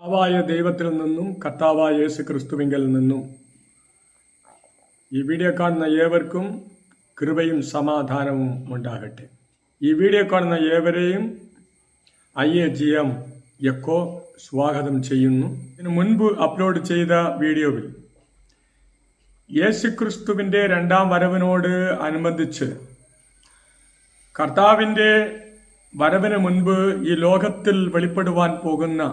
കർത്താവായ ദൈവത്തിൽ നിന്നും കർത്താവായ യേശു ക്രിസ്തുവിങ്കിൽ നിന്നും ഈ വീഡിയോ കാണുന്ന ഏവർക്കും കൃപയും സമാധാനവും ഉണ്ടാകട്ടെ. ഈ വീഡിയോ കാണുന്ന ഏവരെയും IAGM എക്കോ സ്വാഗതം ചെയ്യുന്നു. ഇതിനു മുൻപ് അപ്ലോഡ് ചെയ്ത വീഡിയോയിൽ യേശു ക്രിസ്തുവിൻ്റെ രണ്ടാം വരവിനോട് അനുബന്ധിച്ച് കർത്താവിൻ്റെ വരവിന് മുൻപ് ഈ ലോകത്തിൽ വെളിപ്പെടുവാൻ പോകുന്ന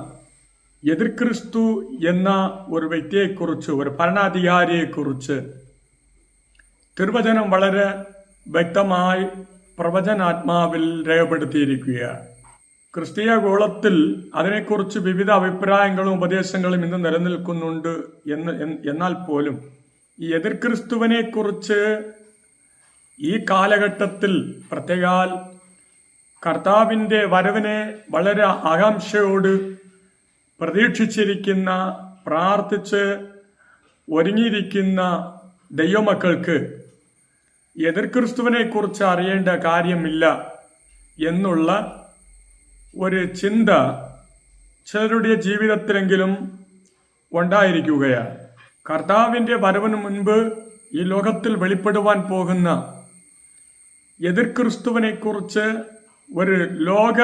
എതിർക്രിസ്തു എന്ന ഒരു വ്യക്തിയെക്കുറിച്ച്, ഒരു ഭരണാധികാരിയെക്കുറിച്ച് തിരുവചനം വളരെ വ്യക്തമായി പ്രവചനാത്മാവിൽ രേഖപ്പെടുത്തിയിരിക്കുകയാണ്. ക്രിസ്തീയ ഗോളത്തിൽ അതിനെക്കുറിച്ച് വിവിധ അഭിപ്രായങ്ങളും ഉപദേശങ്ങളും ഇന്ന് നിലനിൽക്കുന്നുണ്ട് എന്നാൽ പോലും ഈ എതിർക്രിസ്തുവിനെ കുറിച്ച് ഈ കാലഘട്ടത്തിൽ പ്രത്യേകാൽ കർത്താവിൻ്റെ വരവിനെ വളരെ ആകാംക്ഷയോട് പ്രതീക്ഷിച്ചിരിക്കുന്ന, പ്രാർത്ഥിച്ച് ഒരുങ്ങിയിരിക്കുന്ന ദൈവമക്കൾക്ക് എതിർക്രിസ്തുവിനെ കുറിച്ച് അറിയേണ്ട കാര്യമില്ല എന്നുള്ള ഒരു ചിന്ത ചിലരുടെ ജീവിതത്തിലെങ്കിലും ഉണ്ടായിരിക്കുകയാണ്. കർത്താവിൻ്റെ വരവിന് മുൻപ് ഈ ലോകത്തിൽ വെളിപ്പെടുവാൻ പോകുന്ന എതിർക്രിസ്തുവിനെ കുറിച്ച്, ഒരു ലോക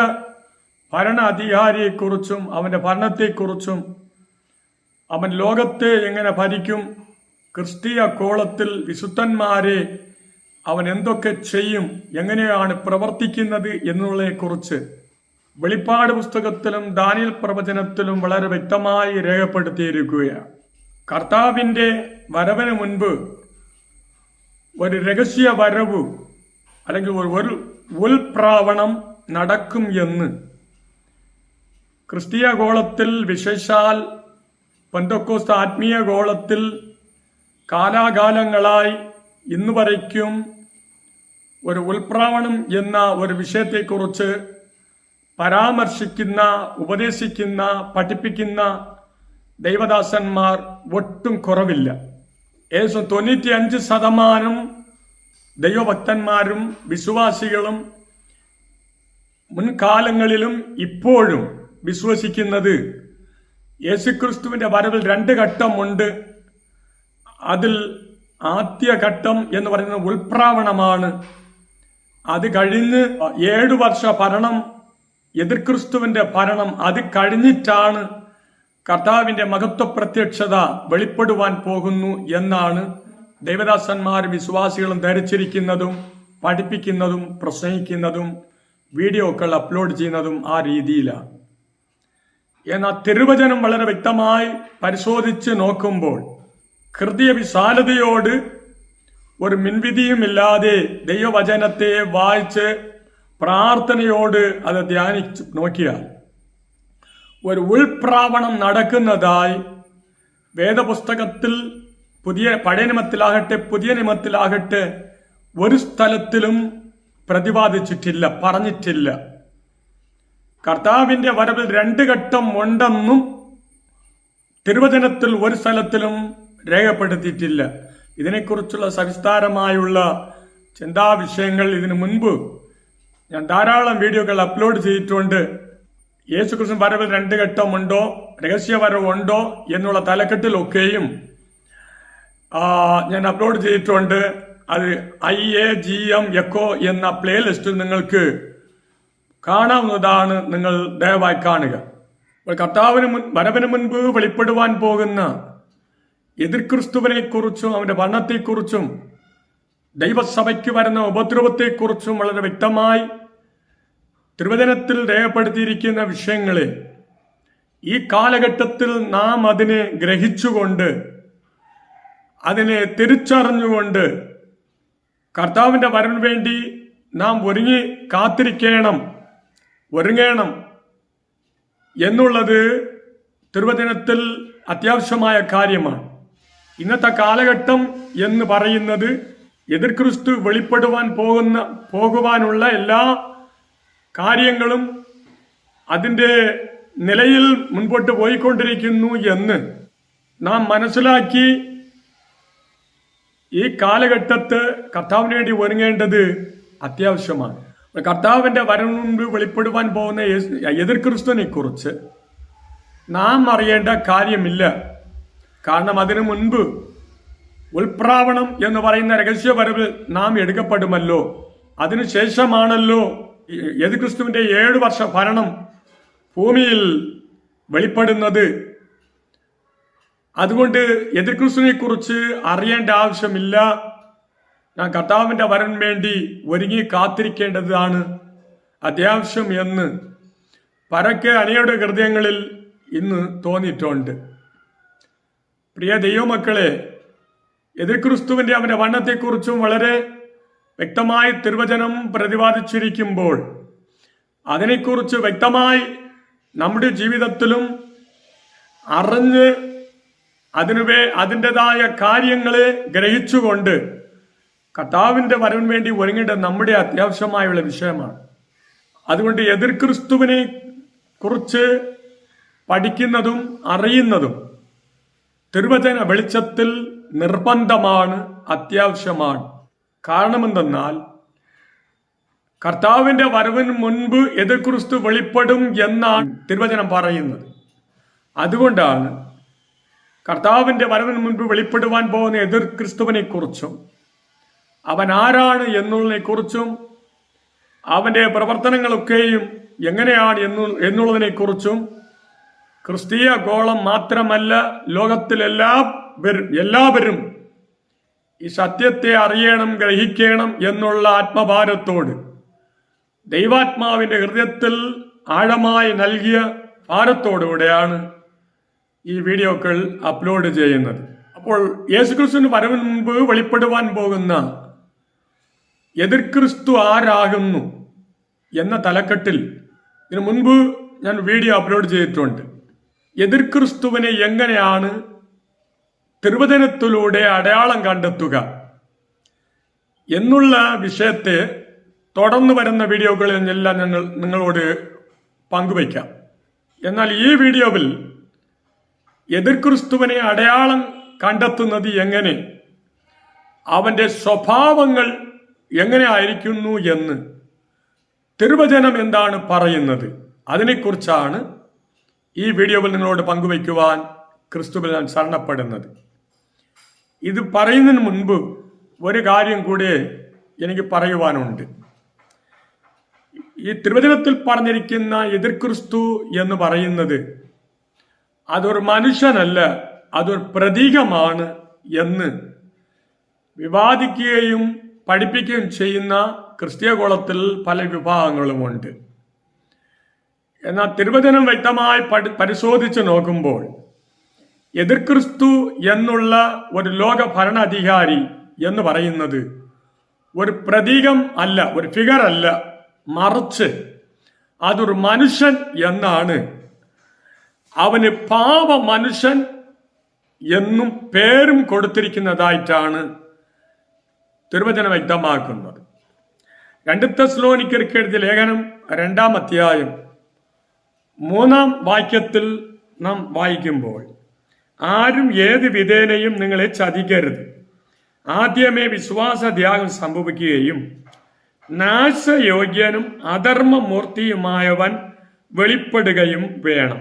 ഭരണാധികാരിയെക്കുറിച്ചും അവൻ്റെ ഭരണത്തെക്കുറിച്ചും, അവൻ ലോകത്തെ എങ്ങനെ ഭരിക്കും, ക്രിസ്തീയ കോളത്തിൽ വിശുദ്ധന്മാരെ അവൻ എന്തൊക്കെ ചെയ്യും, എങ്ങനെയാണ് പ്രവർത്തിക്കുന്നത് എന്നുള്ളതിനെക്കുറിച്ച് വെളിപ്പാട് പുസ്തകത്തിലും ദാനിയേൽ പ്രവചനത്തിലും വളരെ വ്യക്തമായി രേഖപ്പെടുത്തിയിരിക്കുകയാണ്. കർത്താവിൻ്റെ വരവിന് മുൻപ് ഒരു രഹസ്യ വരവ് അല്ലെങ്കിൽ ഒരു ഉൽപ്രാവണം നടക്കും എന്ന് ക്രിസ്തീയ ഗോളത്തിൽ, വിശേഷാൽ പെന്തക്കോസ്ത് ആത്മീയ ഗോളത്തിൽ കാലാകാലങ്ങളായി ഇന്ന് വരയ്ക്കും ഒരു ഉൽപ്രാവണം എന്ന ഒരു വിഷയത്തെക്കുറിച്ച് പരാമർശിക്കുന്ന, ഉപദേശിക്കുന്ന, പഠിപ്പിക്കുന്ന ദൈവദാസന്മാർ ഒട്ടും കുറവില്ല. ഏകദേശം 95% ദൈവഭക്തന്മാരും വിശ്വാസികളും മുൻകാലങ്ങളിലും ഇപ്പോഴും വിശ്വസിക്കുന്നത് യേശുക്രിസ്തുവിന്റെ വരവിൽ 2 ഘട്ടമുണ്ട്. അതിൽ ആദ്യ ഘട്ടം എന്ന് പറയുന്നത് ഉൽപ്രാവണമാണ്. അത് കഴിഞ്ഞ് 7 വർഷ ഭരണം, എതിർക്രിസ്തുവിന്റെ ഭരണം, അത് കഴിഞ്ഞിട്ടാണ് കർത്താവിന്റെ മഹത്വ പ്രത്യക്ഷത വെളിപ്പെടുവാൻ പോകുന്നു എന്നാണ് ദൈവദാസന്മാർ വിശ്വാസികളും ധരിച്ചിരിക്കുന്നതും പഠിപ്പിക്കുന്നതും പ്രസംഗിക്കുന്നതും വീഡിയോകൾ അപ്ലോഡ് ചെയ്യുന്നതും ആ രീതിയിലാണ്. എന്നാൽ തിരുവചനം വളരെ വ്യക്തമായി പരിശോധിച്ച് നോക്കുമ്പോൾ ഹൃദയ വിശാലതയോട് ഒരു മിൻവിധിയുമില്ലാതെ ദൈവവചനത്തെ വായിച്ച് പ്രാർത്ഥനയോട് അത് ധ്യാനിച്ച് നോക്കിയാൽ ഒരു ഉൾപ്രാവണം നടക്കുന്നതായി വേദപുസ്തകത്തിൽ, പഴയ നിയമത്തിലാകട്ടെ പുതിയ നിയമത്തിലാകട്ടെ ഒരു സ്ഥലത്തിലും പ്രതിപാദിച്ചിട്ടില്ല, പറഞ്ഞിട്ടില്ല. കർത്താവിന്റെ വരവിൽ 2 ഘട്ടം ഉണ്ടെന്നും തിരുവചനത്തിൽ ഒരു സ്ഥലത്തിലും രേഖപ്പെടുത്തിയിട്ടില്ല. ഇതിനെക്കുറിച്ചുള്ള സവിസ്താരമായുള്ള ചിന്താവിഷയങ്ങൾ ഇതിനു മുൻപ് ഞാൻ ധാരാളം വീഡിയോകൾ അപ്ലോഡ് ചെയ്തിട്ടുണ്ട്. യേശുക്രിസ്തു വരവിൽ 2 ഘട്ടമുണ്ടോ, രഹസ്യ വരവുണ്ടോ എന്നുള്ള തലക്കെട്ടിലൊക്കെയും ഞാൻ അപ്ലോഡ് ചെയ്തിട്ടുണ്ട്. അത് IAGM എക്കോ എന്ന പ്ലേലിസ്റ്റിൽ നിങ്ങൾക്ക് കാണാവുന്നതാണ്. നിങ്ങൾ ദയവായി കാണുക. വരവിന് മുൻപ് വെളിപ്പെടുവാൻ പോകുന്ന എതിർക്രിസ്തുവിനെ കുറിച്ചും അവന്റെ ഭരണത്തെക്കുറിച്ചും ദൈവസഭയ്ക്ക് വരുന്ന ഉപദ്രവത്തെക്കുറിച്ചും വളരെ വ്യക്തമായി തിരുവചനത്തിൽ രേഖപ്പെടുത്തിയിരിക്കുന്ന വിഷയങ്ങളെ ഈ കാലഘട്ടത്തിൽ നാം അതിനെ ഗ്രഹിച്ചുകൊണ്ട്, അതിനെ തിരിച്ചറിഞ്ഞുകൊണ്ട് കർത്താവിന്റെ വരവിന് വേണ്ടി നാം ഒരുങ്ങണം എന്നുള്ളത് തിരുവചനത്തിൽ അത്യാവശ്യമായ കാര്യമാണ്. ഇന്നത്തെ കാലഘട്ടം എന്ന് പറയുന്നത് എതിർക്രിസ്തു വെളിപ്പെടുവാൻ പോകുവാനുള്ള എല്ലാ കാര്യങ്ങളും അതിൻ്റെ നിലയിൽ മുൻപോട്ട് പോയിക്കൊണ്ടിരിക്കുന്നു എന്ന് നാം മനസ്സിലാക്കി ഈ കാലഘട്ടത്ത് കർത്താവിന് വേണ്ടി ഒരുങ്ങേണ്ടത് അത്യാവശ്യമാണ്. കർത്താവിന്റെ വരവിന് മുൻപ് വെളിപ്പെടുവാൻ പോകുന്ന എതിർക്രിസ്തുവിനെ കുറിച്ച് നാം അറിയേണ്ട കാര്യമില്ല. കാരണം അതിനു മുൻപ് ഉൽപ്രാവണം എന്ന് പറയുന്ന രഹസ്യവരവിൽ നാം എടുക്കപ്പെടുമല്ലോ. അതിനുശേഷമാണല്ലോ യേശുക്രിസ്തുവിന്റെ 7 വർഷ ഭരണം ഭൂമിയിൽ വെളിപ്പെടുന്നത്. അതുകൊണ്ട് യേശുക്രിസ്തുവിനെ കുറിച്ച് അറിയേണ്ട ആവശ്യമില്ല. ഞാൻ കർത്താവിന്റെ വരൻ വേണ്ടി ഒരുങ്ങി കാത്തിരിക്കേണ്ടതാണ് അത്യാവശ്യം എന്ന് പരക്കെ അനേകരുടെ ഹൃദയങ്ങളിൽ ഇന്ന് തോന്നിയിട്ടുണ്ട്. പ്രിയ ദൈവമക്കളെ, യേശുക്രിസ്തുവിന്റെ അവന്റെ വണ്ണത്തെക്കുറിച്ചും വളരെ വ്യക്തമായി തിരുവചനം പ്രതിപാദിച്ചിരിക്കുമ്പോൾ അതിനെക്കുറിച്ച് വ്യക്തമായി നമ്മുടെ ജീവിതത്തിലും അറിഞ്ഞ് അതിൻ്റെതായ കാര്യങ്ങളെ ഗ്രഹിച്ചുകൊണ്ട് കർത്താവിന്റെ വരവിന് വേണ്ടി ഒരുങ്ങേണ്ടത് നമ്മുടെ അത്യാവശ്യമായുള്ള വിഷയമാണ്. അതുകൊണ്ട് യേശുക്രിസ്തുവിനെ കുറിച്ച് പഠിക്കുന്നതും അറിയുന്നതും തിരുവചന വെളിച്ചത്തിൽ നിർബന്ധമാണ്, അത്യാവശ്യമാണ്. കാരണമെന്തെന്നാൽ കർത്താവിന്റെ വരവിന് മുൻപ് യേശുക്രിസ്തു വെളിപ്പെടും എന്നാണ് തിരുവചനം പറയുന്നത്. അതുകൊണ്ടാണ് കർത്താവിന്റെ വരവിന് മുൻപ് വെളിപ്പെടുവാൻ പോകുന്ന യേശുക്രിസ്തുവിനെ കുറിച്ചും അവൻ ആരാണ് എന്നുള്ളതിനെ കുറിച്ചും അവന്റെ പ്രവർത്തനങ്ങളൊക്കെയും എങ്ങനെയാണ് എന്നുള്ളതിനെ കുറിച്ചും ക്രിസ്തീയ ഗോളം മാത്രമല്ല, ലോകത്തിലെല്ലാവരും ഈ സത്യത്തെ അറിയണം, ഗ്രഹിക്കണം എന്നുള്ള ആത്മഭാരത്തോട് ദൈവാത്മാവിന്റെ ഹൃദയത്തിൽ ആഴമായി നൽകിയ ഭാരത്തോടുകൂടെയാണ് ഈ വീഡിയോകൾ അപ്ലോഡ് ചെയ്യുന്നത്. അപ്പോൾ യേശുക്രിസ്തുവിന് വരവിന് മുൻപ് വെളിപ്പെടുവാൻ പോകുന്ന യേശുക്രിസ്തു ആരാകുന്നു എന്ന തലക്കെട്ടിൽ ഇതിനു മുൻപ് ഞാൻ വീഡിയോ അപ്ലോഡ് ചെയ്തിട്ടുണ്ട്. യേശുക്രിസ്തുവിനെ എങ്ങനെയാണ് തിരുവചനത്തിലൂടെ അടയാളം കണ്ടെത്തുക എന്നുള്ള വിഷയത്തെ തുടർന്ന് വരുന്ന വീഡിയോകളിൽ എല്ലാം ഞങ്ങൾ നിങ്ങളോട് പങ്കുവയ്ക്കാം. എന്നാൽ ഈ വീഡിയോയിൽ യേശുക്രിസ്തുവിനെ അടയാളം കണ്ടെത്തുന്നത് എങ്ങനെ, അവന്റെ സ്വഭാവങ്ങൾ എങ്ങനെ ആയിരിക്കുന്നു എന്ന് തിരുവചനം എന്താണ് പറയുന്നത്, അതിനെക്കുറിച്ചാണ് ഈ വീഡിയോയിൽ നിങ്ങളോട് പങ്കുവയ്ക്കുവാൻ ക്രിസ്തുവിൽ ഞാൻ ശരണപ്പെടുന്നത്. ഇത് പറയുന്നതിന് മുൻപ് ഒരു കാര്യം കൂടി എനിക്ക് പറയുവാനുണ്ട്. ഈ തിരുവചനത്തിൽ പറഞ്ഞിരിക്കുന്ന യേശുക്രിസ്തു എന്ന് പറയുന്നത് അതൊരു മനുഷ്യനല്ല, അതൊരു പ്രതീകമാണ് എന്ന് വിവാദിക്കുകയും പഠിപ്പിക്കുകയും ചെയ്യുന്ന ക്രിസ്തീയഗോളത്തിൽ പല വിഭാഗങ്ങളുമുണ്ട്. എന്നാൽ തിരുവചനം വ്യക്തമായി പരിശോധിച്ച് നോക്കുമ്പോൾ യേശുക്രിസ്തു എന്നുള്ള ഒരു ലോക ഭരണാധികാരി എന്ന് പറയുന്നത് ഒരു പ്രതീകം അല്ല, ഒരു ഫിഗർ അല്ല, മറിച്ച് അതൊരു മനുഷ്യൻ എന്നാണ്. അവന് പാപ മനുഷ്യൻ എന്നും പേരും കൊടുത്തിരിക്കുന്നതായിട്ടാണ് തിരുവചനം വ്യക്തമാക്കുന്നത്. 2 തെസ്സലോനിക്കർക്ക് എഴുതിയ ലേഖനം 2-ാം അധ്യായം 3-ാം വാക്യത്തിൽ നാം വായിക്കുമ്പോൾ, ആരും ഏത് വിധേനയും നിങ്ങളെ ചതിക്കരുത്, ആദ്യമേ വിശ്വാസത്യാഗം സംഭവിക്കുകയും നാശയോഗ്യനും അധർമ്മമൂർത്തിയുമായവൻ വെളിപ്പെടുകയും വേണം.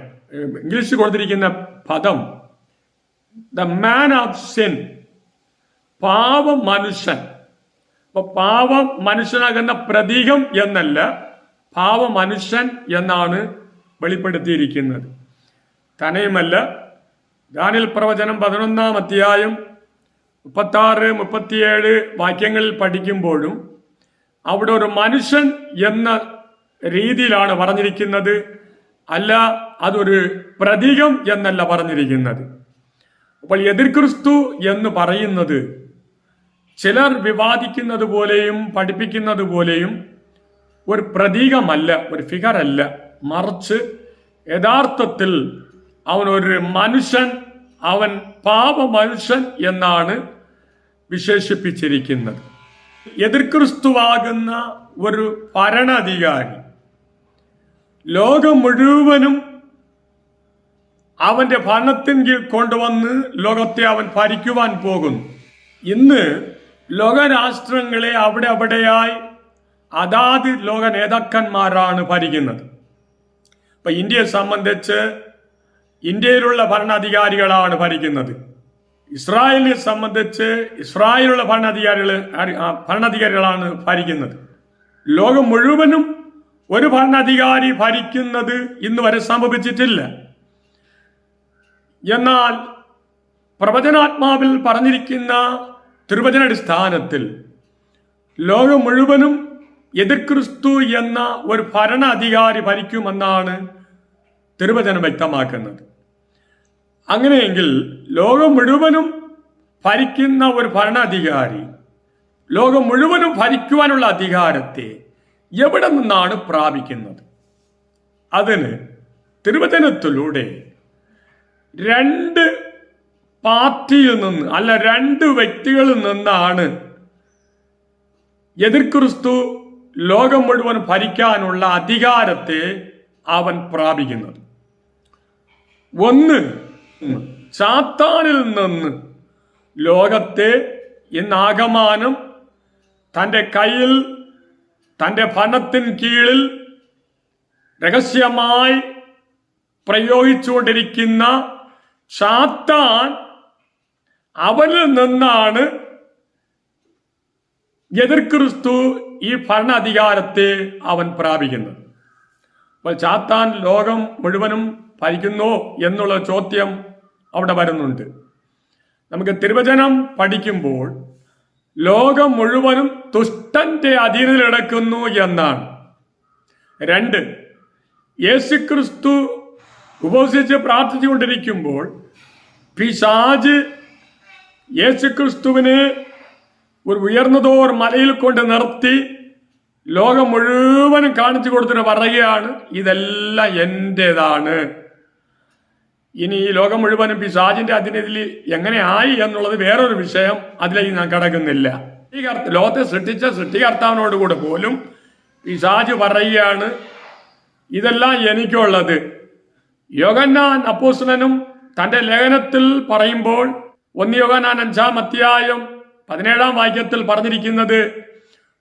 ഇംഗ്ലീഷിൽ കൊടുത്തിരിക്കുന്ന പദം ദ മാൻ ഓഫ് സിൻ, പാവ മനുഷ്യൻ. അപ്പൊ പാവ മനുഷ്യനാകുന്ന പ്രതീകം എന്നല്ല, പാവ മനുഷ്യൻ എന്നാണ് വെളിപ്പെടുത്തിയിരിക്കുന്നത്. തന്നെയുമല്ല, ദാനിയേൽ പ്രവചനം 11-ാം അധ്യായം 36-37 വാക്യങ്ങളിൽ പഠിക്കുമ്പോഴും അവിടെ ഒരു മനുഷ്യൻ എന്ന രീതിയിലാണ് പറഞ്ഞിരിക്കുന്നത്, അല്ല അതൊരു പ്രതീകം എന്നല്ല പറഞ്ഞിരിക്കുന്നത്. അപ്പോൾ യേശുക്രിസ്തു എന്ന് പറയുന്നത് ചിലർ വിവാദിക്കുന്നത് പോലെയും പഠിപ്പിക്കുന്നത് പോലെയും ഒരു പ്രതീകമല്ല, ഒരു ഫിഗർ അല്ല, മറിച്ച് യഥാർത്ഥത്തിൽ അവൻ ഒരു മനുഷ്യൻ, അവൻ പാപ മനുഷ്യൻ എന്നാണ് വിശേഷിപ്പിച്ചിരിക്കുന്നത്. യേശുക്രിസ്തുവാകുന്ന ഒരു ഭരണാധികാരി ലോകം മുഴുവനും അവന്റെ ഭരണത്തിന് കീഴിൽ കൊണ്ടുവന്ന് ലോകത്തെ അവൻ ഭരിക്കുവാൻ പോകുന്നു. ഇന്ന് ലോകരാഷ്ട്രങ്ങളെ അവിടെയായി അതാത് ലോക നേതാക്കന്മാരാണ് ഭരിക്കുന്നത്. ഇപ്പൊ ഇന്ത്യയെ സംബന്ധിച്ച് ഇന്ത്യയിലുള്ള ഭരണാധികാരികളാണ് ഭരിക്കുന്നത്. ഇസ്രായേലിനെ സംബന്ധിച്ച് ഇസ്രായേലുള്ള ഭരണാധികാരികളാണ് ഭരിക്കുന്നത്. ലോകം മുഴുവനും ഒരു ഭരണാധികാരി ഭരിക്കുന്നത് ഇന്ന് വരെ സംഭവിച്ചിട്ടില്ല. എന്നാൽ പ്രവചനാത്മാവിൽ പറഞ്ഞിരിക്കുന്ന തിരുവചനാടിസ്ഥാനത്തിൽ ലോകം മുഴുവനും എതിർക്രിസ്തു എന്ന ഒരു ഭരണാധികാരി ഭരിക്കുമെന്നാണ് തിരുവചനം വ്യക്തമാക്കുന്നത്. അങ്ങനെയെങ്കിൽ ലോകം മുഴുവനും ഭരിക്കുന്ന ഒരു ഭരണാധികാരി ലോകം മുഴുവനും ഭരിക്കുവാനുള്ള അധികാരത്തെ എവിടെ നിന്നാണ് പ്രാപിക്കുന്നത്? അതിന് തിരുവചനത്തിലൂടെ രണ്ട് പാർട്ടിയിൽ നിന്ന് അല്ല, രണ്ട് വ്യക്തികളിൽ നിന്നാണ് എതിർക്രിസ്തു ലോകം മുഴുവൻ ഭരിക്കാനുള്ള അധികാരത്തെ അവൻ പ്രാപിക്കുന്നത്. ഒന്ന്, സാത്താനിൽ നിന്ന് ലോകത്തെ ഇന്നാകമാനം തൻ്റെ കയ്യിൽ തൻ്റെ ഭരണത്തിന് കീഴിൽ രഹസ്യമായി പ്രയോഗിച്ചുകൊണ്ടിരിക്കുന്ന സാത്താൻ, അവനിൽ നിന്നാണ് എതിർക്രിസ്തു ഈ ഭരണാധികാരത്തെ അവൻ പ്രാപിക്കുന്നത്. അപ്പോൾ സാത്താൻ ലോകം മുഴുവനും ഭരിക്കുന്നോ എന്നുള്ള ചോദ്യം അവിടെ വരുന്നുണ്ട്. നമുക്ക് തിരുവചനം പഠിക്കുമ്പോൾ ലോകം മുഴുവനും ദുഷ്ടന്റെ അധീനതയിൽ കിടക്കുന്നു എന്നാണ്. രണ്ട്, യേശുക്രിസ്തു ഉപവസിച്ച് പ്രാർത്ഥിച്ചുകൊണ്ടിരിക്കുമ്പോൾ പിശാച് യേശുക്രിസ്തുവിനെ ഒരു ഉയർന്നതോർ മലയിൽ കൊണ്ട് നിർത്തി ലോകം മുഴുവനും കാണിച്ചു കൊടുത്തിട്ട് പറയുകയാണ്, ഇതെല്ലാം എന്റേതാണ്. ഇനി ഈ ലോകം മുഴുവനും പിശാചിന്റെ അധീനതയിൽ എങ്ങനെ ആയി എന്നുള്ളത് വേറൊരു വിഷയം, അതിലേക്ക് ഞാൻ കടക്കുന്നില്ല. ഈ ലോകത്തെ സൃഷ്ടിച്ച സൃഷ്ടികർത്താവിനോട് കൂടെ പോലും പിശാച് പറയുകയാണ്, ഇതെല്ലാം എനിക്കുള്ളത്. യോഹന്നാൻ അപ്പോസ്തലനും തന്റെ ലേഖനത്തിൽ പറയുമ്പോൾ 1 യോഹന്നാൻ 5-ാം അധ്യായം 17-ാം വാക്യത്തിൽ പറഞ്ഞിരിക്കുന്നത്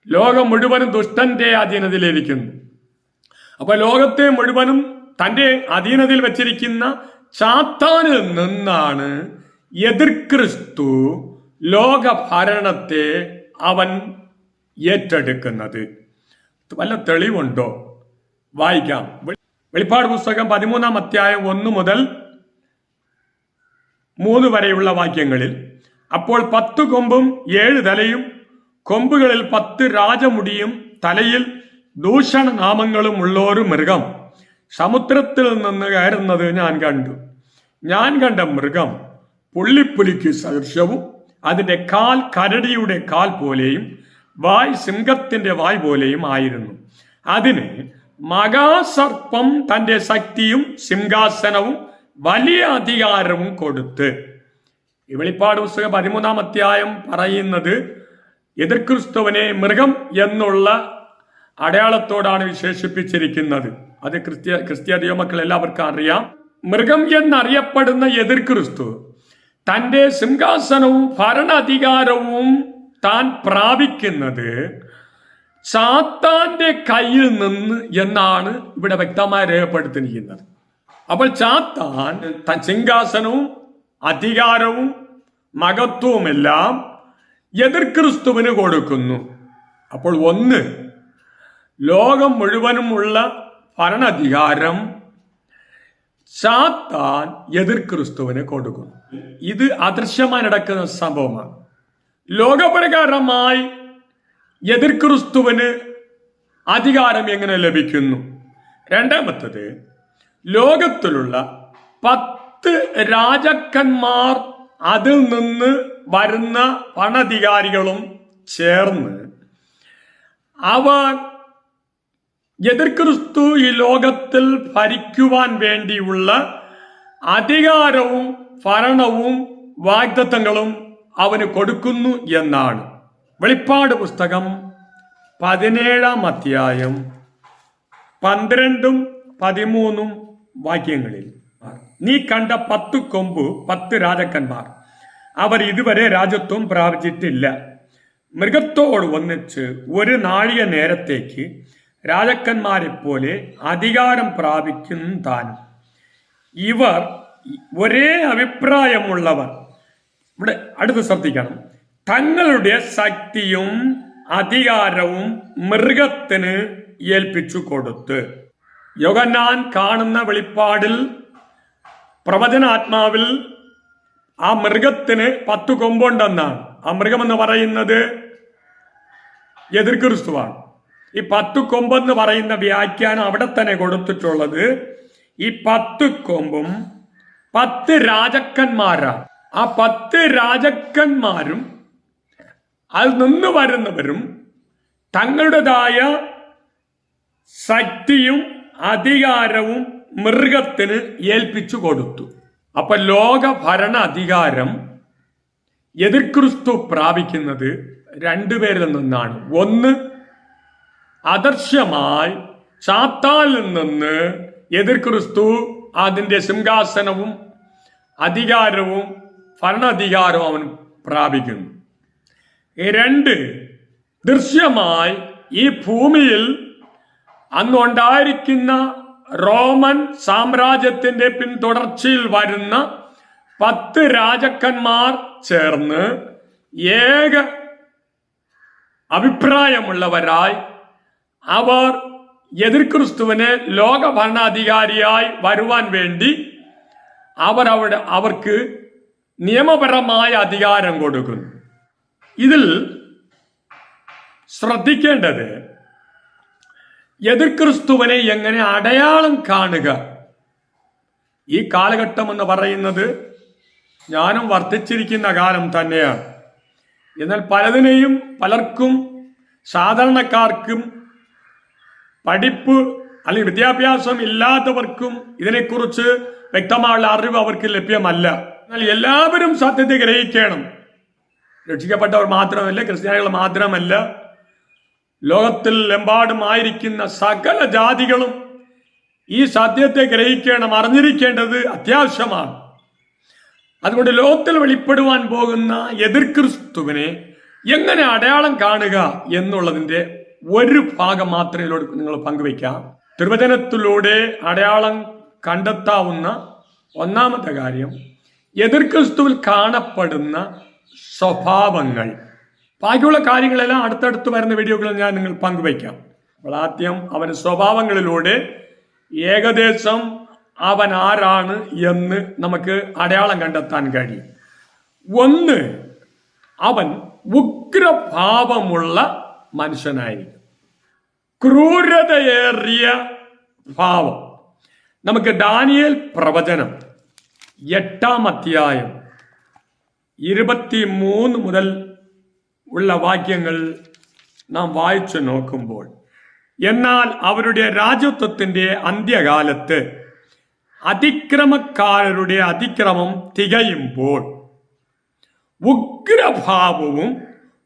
ലോകം മുഴുവനും ദുഷ്ടന്റെ അധീനതയിലിരിക്കുന്നു. അപ്പൊ ലോകത്തെ മുഴുവനും തന്റെ അധീനതയിൽ വെച്ചിരിക്കുന്ന സാത്താനിൽ നിന്നാണ് എതിർക്രിസ്തു ലോക ഭരണത്തെ അവൻ ഏറ്റെടുക്കുന്നത്. വല്ല തെളിവുണ്ടോ? വായിക്കാം. വെളിപ്പാട് പുസ്തകം 13-ാം അധ്യായം 1 മുതൽ 3 വരെയുള്ള വാക്യങ്ങളിൽ, അപ്പോൾ 10 കൊമ്പും 7 തലയും, കൊമ്പുകളിൽ 10 രാജമുടിയും, തലയിൽ ദൂഷണനാമങ്ങളും ഉള്ളൊരു മൃഗം സമുദ്രത്തിൽ നിന്ന് കയറുന്നത് ഞാൻ കണ്ടു. ഞാൻ കണ്ട മൃഗം പുള്ളിപ്പുലിക്ക് സദൃശവും, അതിന്റെ കാൽ കരടിയുടെ കാൽ പോലെയും വായ് സിംഹത്തിന്റെ വായ് പോലെയും ആയിരുന്നു. അതിന് മഹാസർപ്പം തന്റെ ശക്തിയും സിംഹാസനവും വലിയ അധികാരവും കൊടുത്ത്. ഈ വെളിപ്പാട് പുസ്തകം 13-ാം അധ്യായം പറയുന്നത് എതിർക്രിസ്തുവിനെ മൃഗം എന്നുള്ള അടയാളത്തോടാണ് വിശേഷിപ്പിച്ചിരിക്കുന്നത്. അത് ക്രിസ്ത്യ ദൈവമക്കൾ എല്ലാവർക്കും അറിയാം. മൃഗം എന്നറിയപ്പെടുന്ന എതിർക്രിസ്തു തന്റെ സിംഹാസനവും ഭരണാധികാരവും താൻ പ്രാപിക്കുന്നത് സാത്താന്റെ കയ്യിൽ നിന്ന് എന്നാണ് ഇവിടെ വ്യക്തമായി രേഖപ്പെടുത്തിയിരിക്കുന്നത്. അപ്പോൾ സാത്താൻ സിംഹാസനവും അധികാരവും മഹത്വവുമെല്ലാം എതിർക്രിസ്തുവിന് കൊടുക്കുന്നു. അപ്പോൾ ഒന്ന്, ലോകം മുഴുവനുമുള്ള ഭരണാധികാരം സാത്താൻ എതിർക്രിസ്തുവിന് കൊടുക്കുന്നു. ഇത് അദൃശ്യമായി നടക്കുന്ന സംഭവമാണ്. ലോകപ്രകാരമായി എതിർക്രിസ്തുവിന് അധികാരം എങ്ങനെ ലഭിക്കുന്നു? രണ്ടാമത്തത്, ലോകത്തിലുള്ള 10 രാജാക്കന്മാർ, അതിൽ നിന്ന് വരുന്ന ഭരണാധികാരികളും ചേർന്ന് അവർ എതിർക്രിസ്തു ഈ ലോകത്തിൽ ഭരിക്കുവാൻ വേണ്ടിയുള്ള അധികാരവും ഭരണവും വാഗ്ദത്തങ്ങളും അവന് കൊടുക്കുന്നു എന്നാണ്. വെളിപ്പാട് പുസ്തകം 17-ാം അധ്യായം 12-ഉം 13-ഉം വാക്യങ്ങളിൽ, നീ കണ്ട 10 കൊമ്പ് 10 രാജാക്കന്മാർ, അവർ ഇതുവരെ രാജ്യത്വം പ്രാപിച്ചിട്ടില്ല. മൃഗത്തോട് ഒന്നിച്ച് 1 നാഴിക നേരത്തേക്ക് രാജാക്കന്മാരെ പോലെ അധികാരം പ്രാപിക്കും താനും. ഇവർ ഒരേ അഭിപ്രായമുള്ളവർ, ഇവിടെ അടുത്ത് ശ്രദ്ധിക്കണം, തങ്ങളുടെ ശക്തിയും അധികാരവും മൃഗത്തിന് ഏൽപ്പിച്ചു കൊടുത്ത്. യോഹന്നാൻ കാണുന്ന വെളിപ്പാടിൽ പ്രവചനാത്മാവിൽ ആ മൃഗത്തിന് 10 കൊമ്പുണ്ടെന്നാണ്. ആ മൃഗമെന്ന് പറയുന്നത് എതിർ ക്രിസ്തുവാണ്. ഈ 10 കൊമ്പെന്ന് പറയുന്ന വ്യാഖ്യാനം അവിടെ തന്നെ കൊടുത്തിട്ടുള്ളത് ഈ 10 കൊമ്പും 10 രാജാക്കന്മാരാണ്. ആ 10 രാജാക്കന്മാരും അതിൽ നിന്ന് വരുന്നവരും തങ്ങളുടേതായ ശക്തിയും അധികാരവും മൃഗത്തിന് ഏൽപ്പിച്ചു കൊടുത്തു. അപ്പൊ ലോക ഭരണ അധികാരം എതിർ ക്രിസ്തു പ്രാപിക്കുന്നത് 2 പേരിൽ നിന്നാണ്. ഒന്ന്, അദർശ്യമായി സാത്താനിൽ നിന്ന് എതിർ ക്രിസ്തു അതിന്റെ സിംഹാസനവും അധികാരവും ഭരണാധികാരവും അവൻ പ്രാപിക്കുന്നു. 2, ദൃശ്യമായി ഈ ഭൂമിയിൽ അന്നുണ്ടായിരിക്കുന്ന റോമൻ സാമ്രാജ്യത്തിന്റെ പിന്തുടർച്ചയിൽ വരുന്ന 10 രാജാക്കന്മാർ ചേർന്ന് ഏക അഭിപ്രായമുള്ളവരായി അവർ എതിർ ക്രിസ്തുവിന് ലോക ഭരണാധികാരിയായി വരുവാൻ വേണ്ടി അവർക്ക് നിയമപരമായ അധികാരം കൊടുക്കുന്നു. ഇതിൽ ശ്രദ്ധിക്കേണ്ടത് എതിർ ക്രിസ്തുവിനെ എങ്ങനെ അടയാളം കാണുക. ഈ കാലഘട്ടം എന്ന് പറയുന്നത് ഞാനും വർദ്ധിച്ചിരിക്കുന്ന കാലം തന്നെയാണ്. എന്നാൽ പലർക്കും സാധാരണക്കാർക്കും പഠിപ്പ് അല്ലെങ്കിൽ വിദ്യാഭ്യാസം ഇല്ലാത്തവർക്കും ഇതിനെക്കുറിച്ച് വ്യക്തമായ അറിവ് അവർക്ക് ലഭ്യമല്ല. എന്നാൽ എല്ലാവരും സത്യത്തെ ഗ്രഹിക്കണം. രക്ഷിക്കപ്പെട്ടവർ മാത്രമല്ല, ക്രിസ്ത്യാനികൾ മാത്രമല്ല, ലോകത്തിൽ എമ്പാടുമായിരിക്കുന്ന സകല ജാതികളും ഈ സത്യത്തെ ഗ്രഹിക്കണം, അറിഞ്ഞിരിക്കേണ്ടത് അത്യാവശ്യമാണ്. അതുകൊണ്ട് ലോകത്തിൽ വെളിപ്പെടുവാൻ പോകുന്ന എതിർ ക്രിസ്തുവിനെ എങ്ങനെ അടയാളം കാണുക എന്നുള്ളതിന്റെ ഒരു ഭാഗം മാത്രമേ നിങ്ങൾ പങ്കുവയ്ക്കാം. തിരുവചനത്തിലൂടെ അടയാളം കണ്ടെത്താവുന്ന ഒന്നാമത്തെ കാര്യം എതിർ ക്രിസ്തുവിൽ കാണപ്പെടുന്ന സ്വഭാവങ്ങൾ. ബാക്കിയുള്ള കാര്യങ്ങളെല്ലാം അടുത്തടുത്ത് വരുന്ന വീഡിയോകളിൽ ഞാൻ നിങ്ങൾ പങ്കുവയ്ക്കാം. അപ്പോൾ ആദ്യം അവന്റെ സ്വഭാവങ്ങളിലൂടെ ഏകദേശം അവൻ ആരാണ് എന്ന് നമുക്ക് അടയാളം കണ്ടെത്താൻ കഴിയും. ഒന്ന്, അവൻ ഉഗ്രഭാവമുള്ള മനുഷ്യനായിരിക്കും. ക്രൂരതയേറിയ ഭാവം. നമുക്ക് ദാനിയേൽ പ്രവചനം 8-ാം അധ്യായം 23 മുതൽ ഉള്ള വാക്യങ്ങൾ നാം വായിച്ചു നോക്കുമ്പോൾ, എന്നാൽ അവരുടെ രാജത്വത്തിന്റെ അന്ത്യകാലത്ത് അതിക്രമക്കാരുടെ അതിക്രമം തികയുമ്പോൾ ഉഗ്രഭാവവും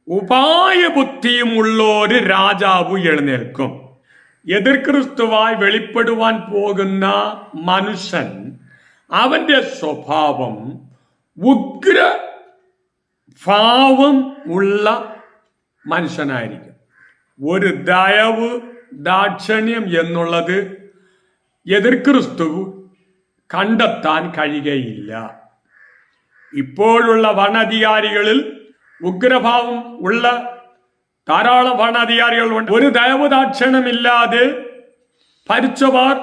ഉപായബുദ്ധിയും ഉള്ള ഒരു രാജാവ് എഴുന്നേൽക്കും. എതിർ ക്രിസ്തുവായി വെളിപ്പെടുവാൻ പോകുന്ന മനുഷ്യൻ, അവന്റെ സ്വഭാവം ഉഗ്രഭാവം ഉള്ള മനുഷ്യനായിരിക്കും. ഒരു ദയവ് ദാക്ഷിണ്യം എന്നുള്ളത് എതിർ ക്രിസ്തു കണ്ടെത്താൻ കഴിയുകയില്ല. ഇപ്പോഴുള്ള ഭരണാധികാരികളിൽ ഉഗ്രഭാവം ഉള്ള ധാരാളം ഭരണാധികാരികളുണ്ട്. ഒരു ദയവ് ദാക്ഷിണ്യമില്ലാതെ ഭരിച്ചവർ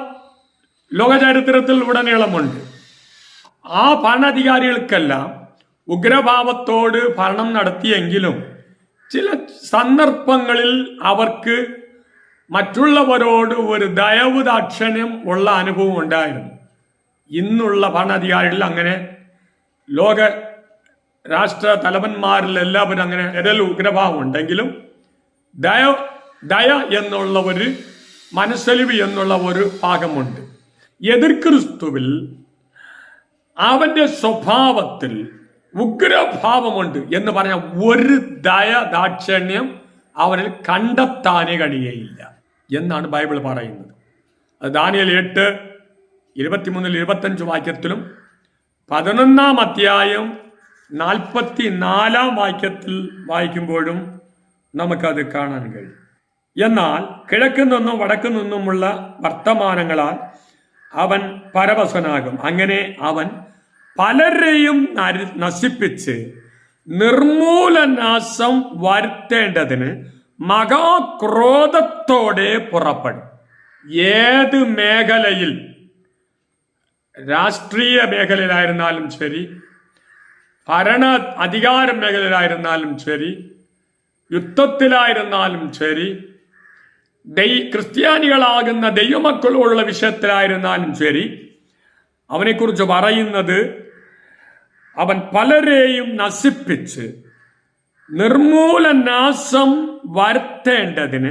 ലോകചരിത്രത്തിൽ ഉടനീളമുണ്ട്. ആ ഭരണാധികാരികൾക്കെല്ലാം ഉഗ്രഭാവത്തോട് ഭരണം നടത്തിയെങ്കിലും ചില സന്ദർഭങ്ങളിൽ അവർക്ക് മറ്റുള്ളവരോട് ഒരു ദയവ് ദാക്ഷിണ്യം ഉള്ള അനുഭവം ഉണ്ടായിരുന്നു. ഇന്നുള്ള ഭരണാധികാരികളിൽ അങ്ങനെ ലോക രാഷ്ട്ര തലവന്മാരിൽ എല്ലാവരും അങ്ങനെ ഉഗ്രഭാവം ഉണ്ടെങ്കിലും ദയ എന്നുള്ള ഒരു മനസ്സലിവ് എന്നുള്ള ഒരു ഭാഗമുണ്ട്. എതിർ ക്രിസ്തുവിൽ അവന്റെ സ്വഭാവത്തിൽ ഉഗ്രഭാവമുണ്ട് എന്ന് പറഞ്ഞാൽ ഒരു ദാക്ഷിണ്യം അവനിൽ കണ്ടെത്താനേ കഴിയുകയില്ല എന്നാണ് ബൈബിൾ പറയുന്നത്. അത് ദാനിയേൽ 8:23-25 വാക്യത്തിലും 11-ാം അധ്യായം 44-ാം വാക്യത്തിൽ വായിക്കുമ്പോഴും നമുക്കത് കാണാൻ കഴിയും. എന്നാൽ കിഴക്ക് നിന്നും വടക്കു നിന്നുമുള്ള വർത്തമാനങ്ങളാൽ അവൻ പരവശനാകും. അങ്ങനെ അവൻ പലരെയും നശിപ്പിച്ച് നിർമൂലനാശം വരുത്തേണ്ടതിന് മഹാക്രോധത്തോടെ പുറപ്പെടും. ഏത് മേഖലയിൽ, രാഷ്ട്രീയ മേഖലയിലായിരുന്നാലും ശരി, ഭരണ അധികാര മേഖലയിലായിരുന്നാലും ശരി, യുദ്ധത്തിലായിരുന്നാലും ശരി, ക്രിസ്ത്യാനികളാകുന്ന ദൈവമക്കളോടുള്ള വിഷയത്തിലായിരുന്നാലും ശരി, അവനെക്കുറിച്ച് പറയുന്നത് അവൻ പലരെയും നശിപ്പിച്ച് നിർമൂലനാശം വരുത്തേണ്ടതിന്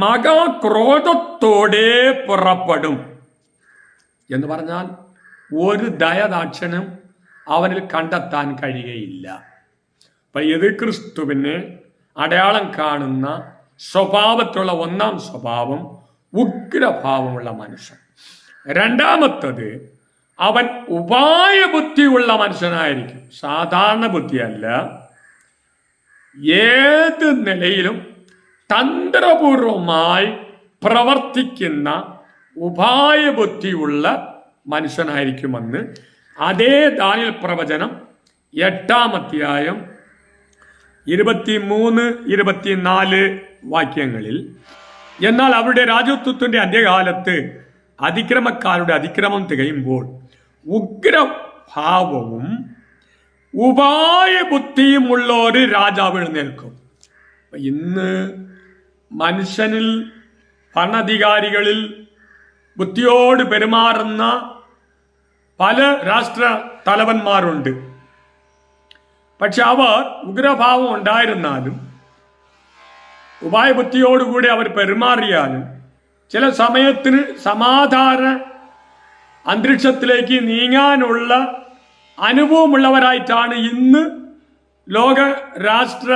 മഹാക്രോധത്തോടെ പുറപ്പെടും എന്ന് പറഞ്ഞാൽ ഒരു ദയദാക്ഷനും അവനിൽ കണ്ടെത്താൻ കഴിയുകയില്ല. അപ്പൊ ഇത് ക്രിസ്തുവിന് അടയാളം കാണുന്ന സ്വഭാവത്തിലുള്ള ഒന്നാം സ്വഭാവം ഉഗ്രഭാവമുള്ള മനുഷ്യൻ. രണ്ടാമത്തത്, അവൻ ഉപായബുദ്ധിയുള്ള മനുഷ്യനായിരിക്കും. സാധാരണ ബുദ്ധിയല്ല, ഏത് നിലയിലും തന്ത്രപൂർവമായി പ്രവർത്തിക്കുന്ന ഉപായബുദ്ധിയുള്ള മനുഷ്യനായിരിക്കുമെന്ന് അതേ ദാനിയേൽ പ്രവചനം 8-ാം അധ്യായം 23-24 വാക്യങ്ങളിൽ, എന്നാൽ അവരുടെ രാജത്വത്തിന്റെ അന്ത്യകാലത്ത് അതിക്രമക്കാരുടെ അതിക്രമം തികയുമ്പോൾ ഉഗ്രഭാവവും ഉപായബുദ്ധിയും ഉള്ള ഒരു രാജാവ് എഴുന്നേൽക്കും. ഇന്ന് മനുഷ്യനിൽ, ഭരണാധികാരികളിൽ ബുദ്ധിയോട് പെരുമാറുന്ന പല രാഷ്ട്ര തലവന്മാരുണ്ട്. പക്ഷെ അവർ ഉഗ്രഭാവം ഉണ്ടായിരുന്നാലും ഉപായബുദ്ധിയോടുകൂടി അവർ പെരുമാറിയാലും ചില സമയത്തിന് സമാധാന അന്തരീക്ഷത്തിലേക്ക് നീങ്ങാനുള്ള അനുഭവമുള്ളവരായിട്ടാണ് ഇന്ന് ലോക രാഷ്ട്ര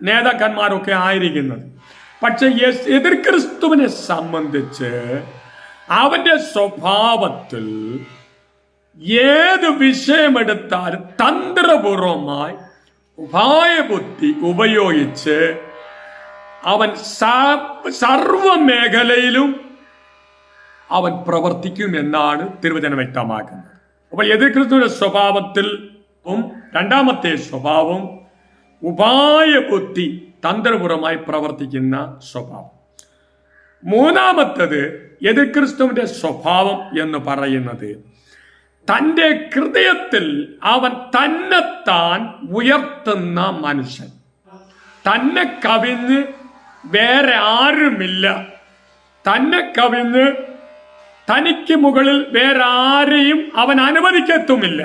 നേതാക്കന്മാരൊക്കെ ആയിരിക്കുന്നത്. പക്ഷെ എതിർ ക്രിസ്തുവിനെ സംബന്ധിച്ച് അവന്റെ സ്വഭാവത്തിൽ ഏത് വിഷയമെടുത്താലും തന്ത്രപൂർവമായി ഉപായബുദ്ധി ഉപയോഗിച്ച് അവൻ സർവ മേഖലയിലും അവൻ പ്രവർത്തിക്കും എന്നാണ് തിരുവചനം വ്യക്തമാക്കുന്നത്. അപ്പോൾ എതിർ ക്രിസ്തുവിന്റെ സ്വഭാവത്തിൽ രണ്ടാമത്തെ സ്വഭാവം ഉപായബുദ്ധി, തന്ത്രപൂർവമായി പ്രവർത്തിക്കുന്ന സ്വഭാവം. മൂന്നാമത്തത് എതിർ ക്രിസ്തുവിന്റെ സ്വഭാവം എന്ന് പറയുന്നത് തൻ്റെ ഹൃദയത്തിൽ അവൻ തന്നെത്താൻ ഉയർത്തുന്ന മനുഷ്യൻ. തന്നെ കവിഞ്ഞ് വേറെ ആരുമില്ല, തന്നെ കവിഞ്ഞ് തനിക്ക് മുകളിൽ വേറെ ആരെയും അവൻ അനുവദിക്കത്തുമില്ല.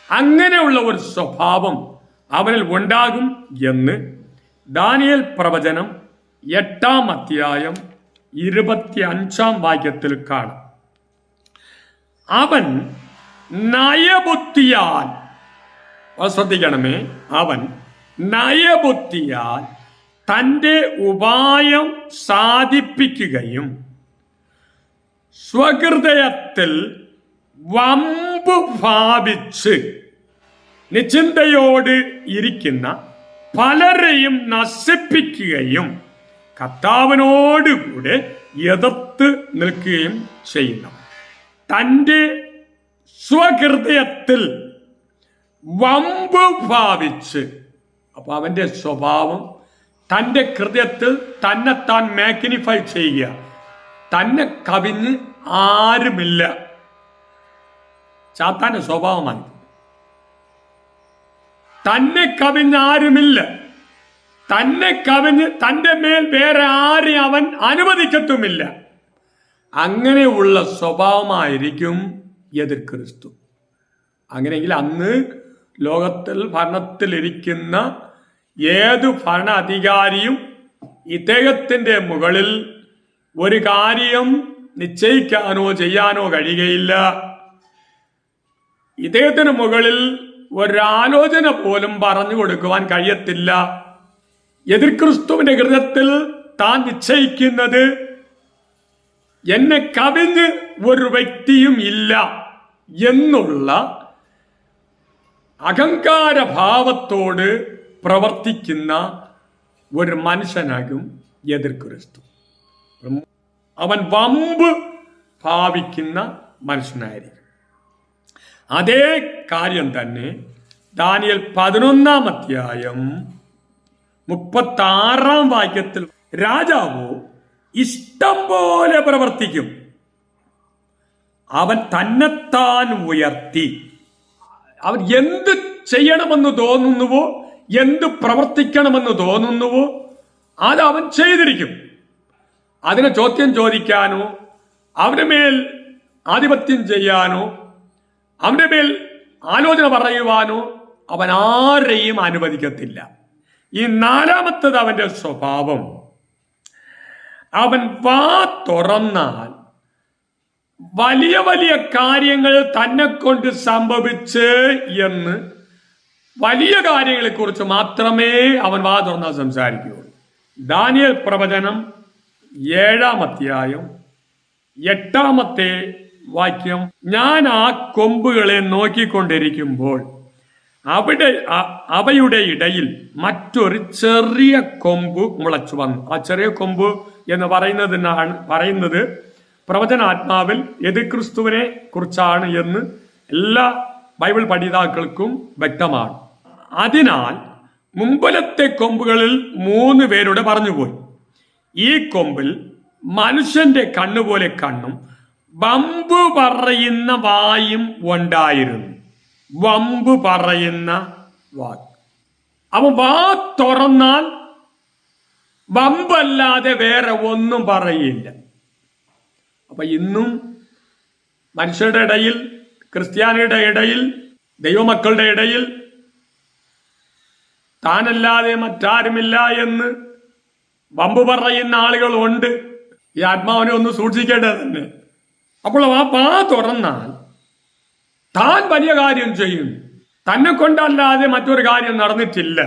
അങ്ങനെയുള്ള ഒരു സ്വഭാവം അവനിൽ ഉണ്ടാകും എന്ന് ദാനിയേൽ പ്രവചനം 8-ാം അധ്യായം 25-ാം വാക്യത്തിൽ കാണാം. അവൻ നയബുദ്ധിയാൽ, ശ്രദ്ധിക്കണമേ, അവൻ നയബുദ്ധിയാൽ തൻ്റെ ഉപായം സാധിപ്പിക്കുകയും സ്വഹൃദയത്തിൽ വമ്പ് ഭാവിച്ച് നിശ്ചിന്തയോട് ഇരിക്കുന്ന പലരെയും നശിപ്പിക്കുകയും കർത്താവിനോടുകൂടെ എതിർത്ത് നിൽക്കുകയും ചെയ്യുന്നു. തൻ്റെ സ്വഹൃദയത്തിൽ വമ്പ് ഭാവിച്ച്, അപ്പൊ അവന്റെ സ്വഭാവം തൻ്റെ ഹൃദയത്തിൽ തന്നെത്താൻ മാഗ്നിഫൈ ചെയ്യുക. തന്നെ കവിഞ്ഞ് ആരുമില്ല. സാത്താന്റെ സ്വഭാവമാണ്. തന്നെ കവിഞ്ഞ് ആരുമില്ല, തന്നെ കവിഞ്ഞ് തൻ്റെ മേൽ വേറെ ആരെയും അവൻ അനുവദിക്കത്തുമില്ല. അങ്ങനെയുള്ള സ്വഭാവമായിരിക്കും എതിർ ക്രിസ്തു. അങ്ങനെയെങ്കിൽ അന്ന് ലോകത്തിൽ ഭരണത്തിലിരിക്കുന്ന ഏതു ഭരണാധികാരിയും ഇദ്ദേഹത്തിന്റെ മുകളിൽ ഒരു കാര്യം നിശ്ചയിക്കാനോ ചെയ്യാനോ കഴിയുകയില്ല. ഇദ്ദേഹത്തിന് മുകളിൽ ഒരാലോചന പോലും പറഞ്ഞു കൊടുക്കുവാൻ കഴിയത്തില്ല. എതിർ ക്രിസ്തുവിന്റെ ഹൃദയത്തിൽ താൻ നിശ്ചയിക്കുന്നത് എന്നെ കവിഞ്ഞ് ഒരു വ്യക്തിയും ഇല്ല എന്നുള്ള അഹങ്കാരഭാവത്തോട് പ്രവർത്തിക്കുന്ന ഒരു മനുഷ്യനാകും എതിർ ക്രിസ്തു. അവൻ വമ്പ് ഭാവിക്കുന്ന മനുഷ്യനായിരിക്കും. അതേ കാര്യം തന്നെ ദാനിയേൽ 11-ാം അധ്യായം 36-ാം വാക്യത്തിൽ രാജാവ് ഇഷ്ടം പോലെ പ്രവർത്തിക്കും, അവൻ തന്നെത്താൻ ഉയർത്തി. അവൻ എന്ത് ചെയ്യണമെന്ന് തോന്നുന്നുവോ, എന്ത് പ്രവർത്തിക്കണമെന്ന് തോന്നുന്നുവോ അത് അവൻ ചെയ്തിരിക്കും. അതിനെ ചോദ്യം ചോദിക്കാനോ, അവന്റെ മേൽ ആധിപത്യം ചെയ്യാനോ, അവന്റെ മേൽ ആലോചന പറയുവാനോ അവൻ ആരെയും അനുവദിക്കത്തില്ല. ഈ 4-മത്തത് അവന്റെ സ്വഭാവം. അവൻ വാ തുറന്നാൽ വലിയ വലിയ കാര്യങ്ങൾ തന്നെ കൊണ്ട് സംഭവിച്ച് എന്ന് വലിയ കാര്യങ്ങളെ കുറിച്ച് മാത്രമേ അവൻ വാ തുറന്നാൽ സംസാരിക്കുകയുള്ളൂ. ദാനിയേൽ പ്രവചനം 7-ാം അധ്യായം 8-ാമത്തെ വാക്യം, ഞാൻ ആ കൊമ്പുകളെ നോക്കിക്കൊണ്ടിരിക്കുമ്പോൾ അവയുടെ ഇടയിൽ മറ്റൊരു ചെറിയ കൊമ്പ് മുളച്ചു വന്നു. ആ ചെറിയ കൊമ്പ് എന്ന് പറയുന്നത് പ്രവചനാത്മാവിൽ എതിർക്രിസ്തുവിനെ കുറിച്ചാണ് എന്ന് എല്ലാ ബൈബിൾ പഠിതാക്കൾക്കും വ്യക്തമാണ്. അതിനാൽ മുമ്പിലത്തെ കൊമ്പുകളിൽ 3 പേരുടെ പറഞ്ഞുപോയി. ഈ കൊമ്പിൽ മനുഷ്യന്റെ കണ്ണുപോലെ കണ്ണും വമ്പ് പറയുന്ന വായും ഉണ്ടായിരുന്നു. വമ്പ് പറയുന്ന വായ്. അവൻ വാ തുറന്നാൽ വമ്പല്ലാതെ വേറെ ഒന്നും പറയില്ല. അപ്പൊ ഇന്നും മനുഷ്യരുടെ ഇടയിൽ, ക്രിസ്ത്യാനിയുടെ ഇടയിൽ, ദൈവമക്കളുടെ ഇടയിൽ താനല്ലാതെ മറ്റാരുമില്ല എന്ന് വമ്പ് പറയുന്ന ആളുകളുണ്ട്. ഈ ആത്മാവിനെ ഒന്ന് സൂക്ഷിക്കേണ്ടത് തന്നെ. അപ്പോൾ ആ വാ തുറന്നാൽ താൻ വലിയ കാര്യം ചെയ്യും, തന്നെ കൊണ്ടല്ലാതെ മറ്റൊരു കാര്യം നടന്നിട്ടില്ല.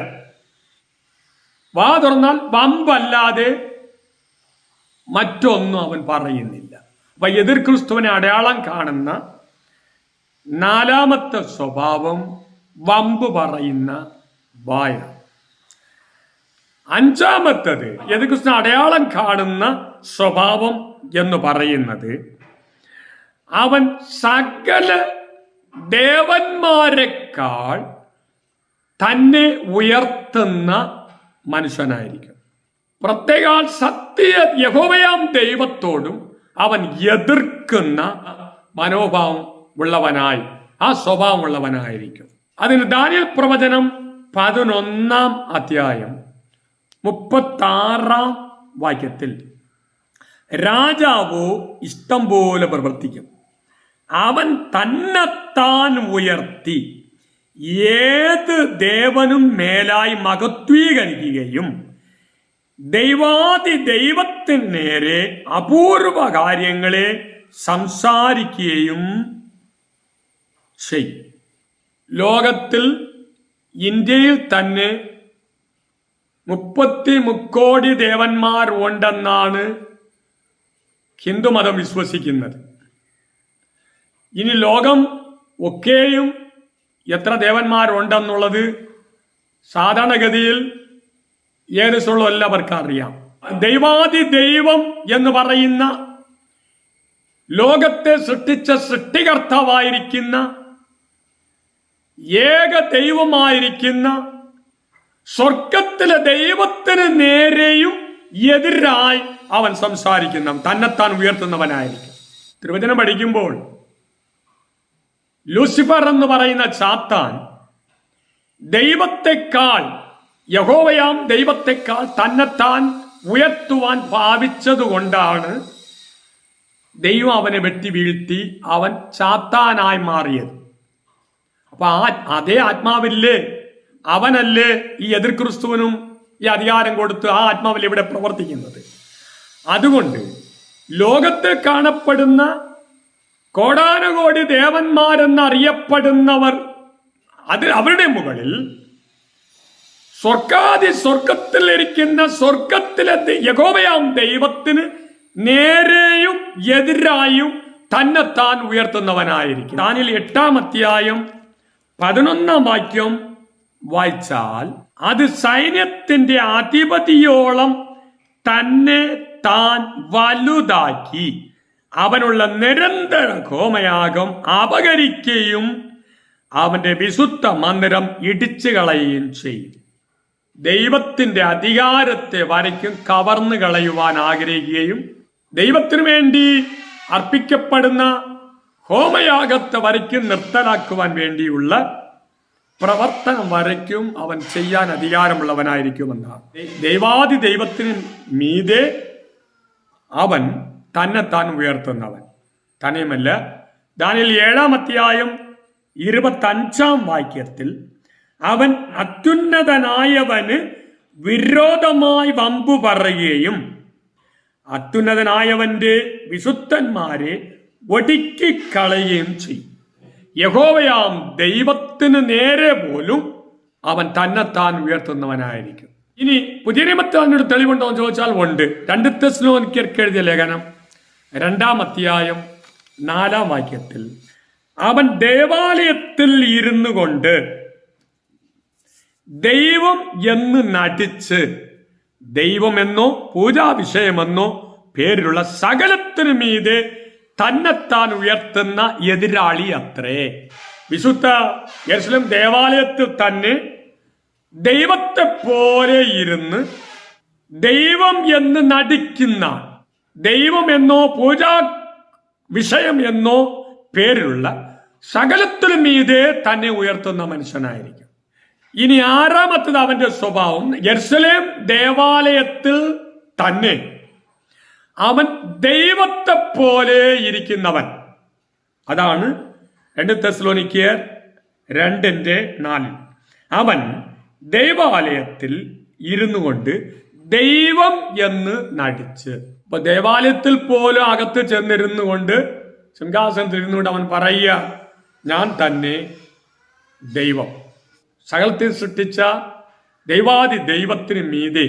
വാ തുറന്നാൽ വമ്പല്ലാതെ മറ്റൊന്നും അവൻ പറയുന്നില്ല. അപ്പൊ എതിർ ക്രിസ്തുവിനെ അടയാളം കാണുന്ന 4-മത്തെ സ്വഭാവം വമ്പ് പറയുന്ന വായ. 5-മത്തത് എതിർ ക്രിസ്തു അടയാളം കാണുന്ന സ്വഭാവം എന്ന് പറയുന്നത് അവൻ സകല ദേവന്മാരെക്കാൾ തന്നെ ഉയർത്തുന്ന മനുഷ്യനായിരിക്കും. പ്രത്യേക സത്യ യഹോവയാം ദൈവത്തോടും അവൻ എതിർക്കുന്ന മനോഭാവം ഉള്ളവനായി, ആ സ്വഭാവം ഉള്ളവനായിരിക്കും. അതിന് ദാനിയേൽ പ്രവചനം 11-ാം അധ്യായം 36-ാം വാക്യത്തിൽ രാജാവ് ഇഷ്ടം പോലെ പ്രവർത്തിക്കും, അവൻ തന്നെത്താൻ ഉയർത്തി ഏത് ദേവനും മേലായി മഹത്വീകരിക്കുകയും ദൈവാദി ദൈവത്തിന് നേരെ അപൂർവ കാര്യങ്ങളെ സംസാരിക്കുകയും ചെയ്യും. ലോകത്തിൽ ഇന്ത്യയിൽ തന്നെ 33 കോടി ദേവന്മാർ ഉണ്ടെന്നാണ് ഹിന്ദുമതം വിശ്വസിക്കുന്നത്. ഇനി ലോകം ഒക്കെയും എത്ര ദേവന്മാരുണ്ടെന്നുള്ളത് സാധാരണഗതിയിൽ ഏകദേശമുള്ള എല്ലാവർക്കും അറിയാം. ദൈവാദി ദൈവം എന്ന് പറയുന്ന ലോകത്തെ സൃഷ്ടിച്ച സൃഷ്ടികർത്താവായിരിക്കുന്ന ഏക ദൈവമായിരിക്കുന്ന സ്വർഗത്തിലെ ദൈവത്തിന് നേരെയും എതിരായി അവൻ സംസാരിക്കുന്ന, തന്നെത്താൻ ഉയർത്തുന്നവനായിരിക്കും. തിരുവചനം പഠിക്കുമ്പോൾ ലൂസിഫർ എന്ന് പറയുന്ന സാത്താൻ ദൈവത്തെക്കാൾ, യഹോവയാം ദൈവത്തെക്കാൾ തന്നെത്താൻ ഉയർത്തുവാൻ ഭാവിച്ചതുകൊണ്ടാണ് ദൈവം അവനെ വെട്ടി വീഴ്ത്തി അവൻ സാത്താനായി മാറിയത്. അപ്പൊ അതേ ആത്മാവില്ലേ, അവനല്ലേ ഈ എതിർ ക്രിസ്തുവിനും ഈ അധികാരം കൊടുത്ത് ആ ആത്മാവിൽ ഇവിടെ പ്രവർത്തിക്കുന്നത്. അതുകൊണ്ട് ലോകത്ത് കാണപ്പെടുന്ന കോടാനുകോടി ദേവന്മാരെന്നറിയപ്പെടുന്നവർ, അത് അവരുടെ മുകളിൽ സ്വർഗത്തിലിരിക്കുന്ന സ്വർഗത്തിലെ യഹോവയാം ദൈവത്തിന് നേരെയും എതിരായും തന്നെത്താൻ ഉയർത്തുന്നവനായിരിക്കും. ദാനിയേൽ 8-ാം അധ്യായം 11-ാം വാക്യം വായിച്ചാൽ അത് സൈന്യത്തിന്റെ അധിപതിയോളം തന്നെ താൻ വലുതാക്കി അവനുള്ള നിരന്തര ഹോമയാഗം അപകരിക്കുകയും അവന്റെ വിശുദ്ധ മന്ദിരം ഇടിച്ചു കളയുകയും ചെയ്യും. ദൈവത്തിന്റെ അധികാരത്തെ വരയ്ക്കും കവർന്നു കളയുവാൻ ആഗ്രഹിക്കുകയും ദൈവത്തിനു വേണ്ടി അർപ്പിക്കപ്പെടുന്ന ഹോമയാഗത്തെ വരയ്ക്കും നിർത്തലാക്കുവാൻ വേണ്ടിയുള്ള പ്രവർത്തനം വരയ്ക്കും അവൻ ചെയ്യാൻ അധികാരമുള്ളവനായിരിക്കുമെന്നാണ്. ദൈവാദി ദൈവത്തിന് മീതെ അവൻ തന്നെത്താൻ ഉയർത്തുന്നവൻ. തന്നെയുമല്ല, ദാനിയേൽ 7-ാം അധ്യായം 25-ാം വാക്യത്തിൽ അവൻ അത്യുന്നതനായവന് വിരോധമായി വമ്പു പറയുകയും അത്യുന്നതനായവന്റെ വിശുദ്ധന്മാരെ ഒടുക്കിക്കളയുകയും ചെയ്യും. യഹോവയാം ദൈവത്തിന് നേരെ പോലും അവൻ തന്നെത്താൻ ഉയർത്തുന്നവനായിരിക്കും. ഇനി പുതിയ നിയമത്തിൽ അതിനൊരു തെളിവുണ്ടോ എന്ന് ചോദിച്ചാൽ ഉണ്ട്. 2 തെസ്സലോനിക്കർക്ക് എഴുതിയ ലേഖനം 2-ാം അധ്യായം 4-ാം വാക്യത്തിൽ അവൻ ദേവാലയത്തിൽ ഇരുന്നു കൊണ്ട് ദൈവം എന്ന് നടിച്ച് ദൈവമെന്നോ പൂജാവിഷയമെന്നോ പേരിലുള്ള സകലത്തിനു മീതെ തന്നെത്താൻ ഉയർത്തുന്ന എതിരാളി അത്രേ. വിശുദ്ധ യെരുശലേം ദേവാലയത്തിൽ തന്നെ ദൈവത്തെ പോലെ ഇരുന്ന് ദൈവം എന്ന് നടിക്കുന്ന, ദൈവമെന്നോ പൂജാ വിഷയം എന്നോ പേരിലുള്ള സകലത്തിനു മീതെ തന്നെ ഉയർത്തുന്ന മനുഷ്യനായിരിക്കും. ഇനി 6-ാമത്തത് അവന്റെ സ്വഭാവം, യെരുശലേം ദേവാലയത്തിൽ തന്നെ അവൻ ദൈവത്തെ പോലെ ഇരിക്കുന്നവൻ. അതാണ് 2 തെസ്സലോനിക്കർ 2:4. അവൻ ദൈവാലയത്തിൽ ഇരുന്നു കൊണ്ട് ദൈവം എന്ന് നടിച്ച്. അപ്പൊ ദേവാലയത്തിൽ പോലും അകത്ത് ചെന്നിരുന്നു കൊണ്ട്, സിംഹാസനത്തിൽ ഇരുന്നുകൊണ്ട് അവൻ പറയുക, ഞാൻ തന്നെ ദൈവം. സകലത്തെ സൃഷ്ടിച്ച ദൈവാദി ദൈവത്തിന് മീതെ,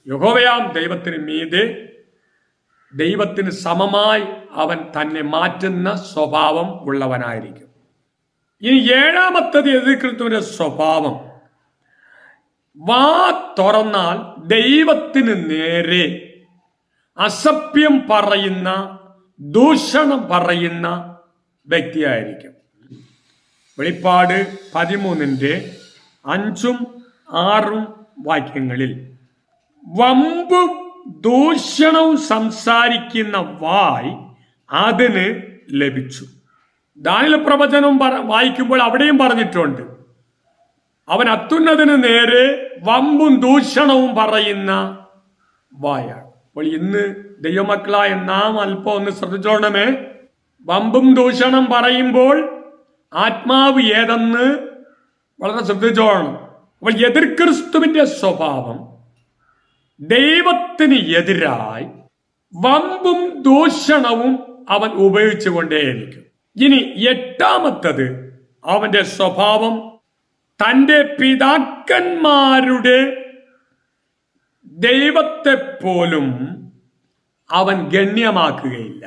യഹോവയാം ദൈവത്തിന് മീതെ, ദൈവത്തിന് സമമായി അവൻ തന്നെ മാറ്റുന്ന സ്വഭാവം ഉള്ളവനായിരിക്കും. ഇനി 7-ാമത്തത് എതിർക്കുന്നവന്റെ സ്വഭാവം, വാ തുറന്നാൽ ദൈവത്തിന് നേരെ അസഭ്യം പറയുന്ന, ദൂഷണം പറയുന്ന വ്യക്തിയായിരിക്കും. വെളിപ്പാട് 13:5-6 വാക്യങ്ങളിൽ വമ്പും ദൂഷണവും സംസാരിക്കുന്ന വായ് അതിന് ലഭിച്ചു. ദാനിയേൽ പ്രവചനം വായിക്കുമ്പോൾ അവിടെയും പറഞ്ഞിട്ടുണ്ട്, അവൻ അത്യുന്നതിന് നേരെ വമ്പും ദൂഷണവും പറയുന്ന വായാണ്. അപ്പോൾ ഇന്ന് ദൈവമക്കളായ നാം അല്പം ഒന്ന് ശ്രദ്ധിച്ചോണമേ. വമ്പും ദൂഷണം പറയുമ്പോൾ ആത്മാവ് ഏതെന്ന് വളരെ ശ്രദ്ധിച്ചോണം. അപ്പോൾ എതിർ ക്രിസ്തുവിന്റെ സ്വഭാവം ദൈവത്തിന് എതിരായി വമ്പും ദൂഷണവും അവൻ ഉപയോഗിച്ചു കൊണ്ടേയിരിക്കും. ഇനി 8-ാമത്തത് അവന്റെ സ്വഭാവം, തന്റെ പിതാക്കന്മാരുടെ ദൈവത്തെ പോലും അവൻ ഗണ്യമാക്കുകയില്ല.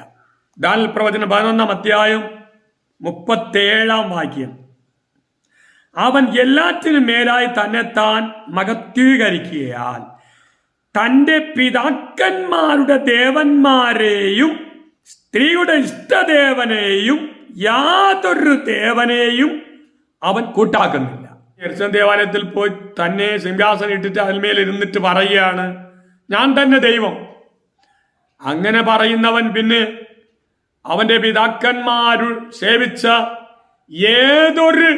ദാനിയേൽ പ്രവചനം 11-ാം അധ്യായം 37-ാം വാക്യം, അവൻ എല്ലാറ്റിനും മേലായി തന്നെത്താൻ മഹത്വീകരിക്കുകയാൽ തന്റെ പിതാക്കന്മാരുടെ ദേവന്മാരെയും സ്ത്രീയുടെ ഇഷ്ടദേവനെയും യാതൊരു ദേവനെയും അവൻ കൂട്ടാക്കുന്നില്ല. യെരുശലേം ദേവാലയത്തിൽ പോയി തന്നെ സിംഹാസനം ഇട്ടിട്ട് അതിന്മേൽ ഇരുന്നിട്ട് പറയുകയാണ്, ഞാൻ തന്നെ ദൈവം. അങ്ങനെ പറയുന്നവൻ പിന്നെ അവന്റെ പിതാക്കന്മാരു സേവിച്ച ഏതൊരു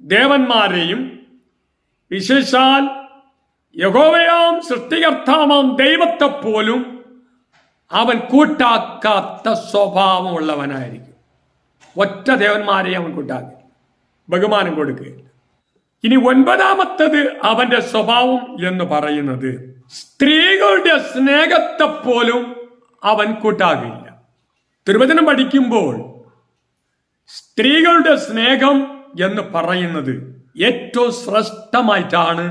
ദേവന്മാരെയും, വിശേഷാൽ യഹോവയാം സൃഷ്ടികർത്താവാം ദൈവത്തെ പോലും അവൻ കൂട്ടാക്കാത്ത സ്വഭാവമുള്ളവനായിരിക്കും. ഒറ്റ ദേവന്മാരെയും അവൻ കൂട്ടാക്കില്ല, ബഹുമാനം കൊടുക്കുകയില്ല. ഇനി 9-ാമത്തത് അവന്റെ സ്വഭാവം എന്ന് പറയുന്നത്, സ്ത്രീകളുടെ സ്നേഹത്തെ പോലും അവൻ കൂട്ടാകില്ല. തിരുവചനം പഠിക്കുമ്പോൾ സ്ത്രീകളുടെ സ്നേഹം എന്ന് പറയുന്നത് ഏറ്റവും ശ്രേഷ്ഠമായിട്ടാണ്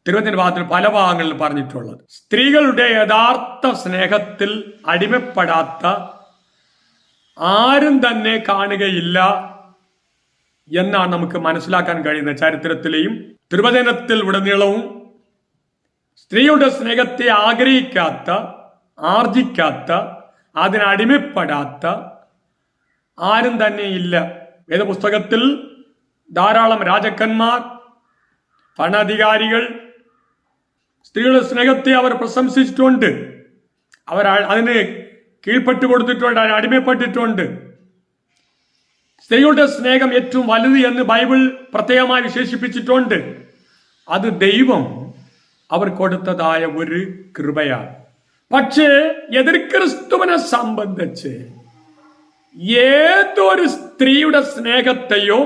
തിരുവചനത്തിൽ പല ഭാഗങ്ങളിൽ പറഞ്ഞിട്ടുള്ളത്. സ്ത്രീകളുടെ യഥാർത്ഥ സ്നേഹത്തിൽ അടിമപ്പെടാത്ത ആരും തന്നെ കാണുകയില്ല എന്നാണ് നമുക്ക് മനസ്സിലാക്കാൻ കഴിയുന്ന. ചരിത്രത്തിലെയും തിരുവചനത്തിൽ ഉടനീളവും സ്ത്രീയുടെ സ്നേഹത്തെ ആഗ്രഹിക്കാത്ത, ആർജിക്കാത്ത, അതിനടിമപ്പെടാത്ത ആരും തന്നെ ഇല്ല. വേദപുസ്തകത്തിൽ ധാരാളം രാജാക്കന്മാർ, ഭരണാധികാരികൾ സ്ത്രീകളുടെ സ്നേഹത്തെ അവർ പ്രശംസിച്ചിട്ടുണ്ട്. അവർ അതിന് കീഴ്പ്പെട്ടു കൊടുത്തിട്ടുണ്ട്, അതിന് അടിമപ്പെട്ടിട്ടുണ്ട്. സ്ത്രീകളുടെ സ്നേഹം ഏറ്റവും വലുത് എന്ന് ബൈബിൾ പ്രത്യേകമായി വിശേഷിപ്പിച്ചിട്ടുണ്ട്. അത് ദൈവം അവർ കൊടുത്തതായ ഒരു കൃപയാണ്. പക്ഷേ എതിർക്രിസ്തുവിനെ സംബന്ധിച്ച് ഏതൊരു സ്ത്രീയുടെ സ്നേഹത്തെയോ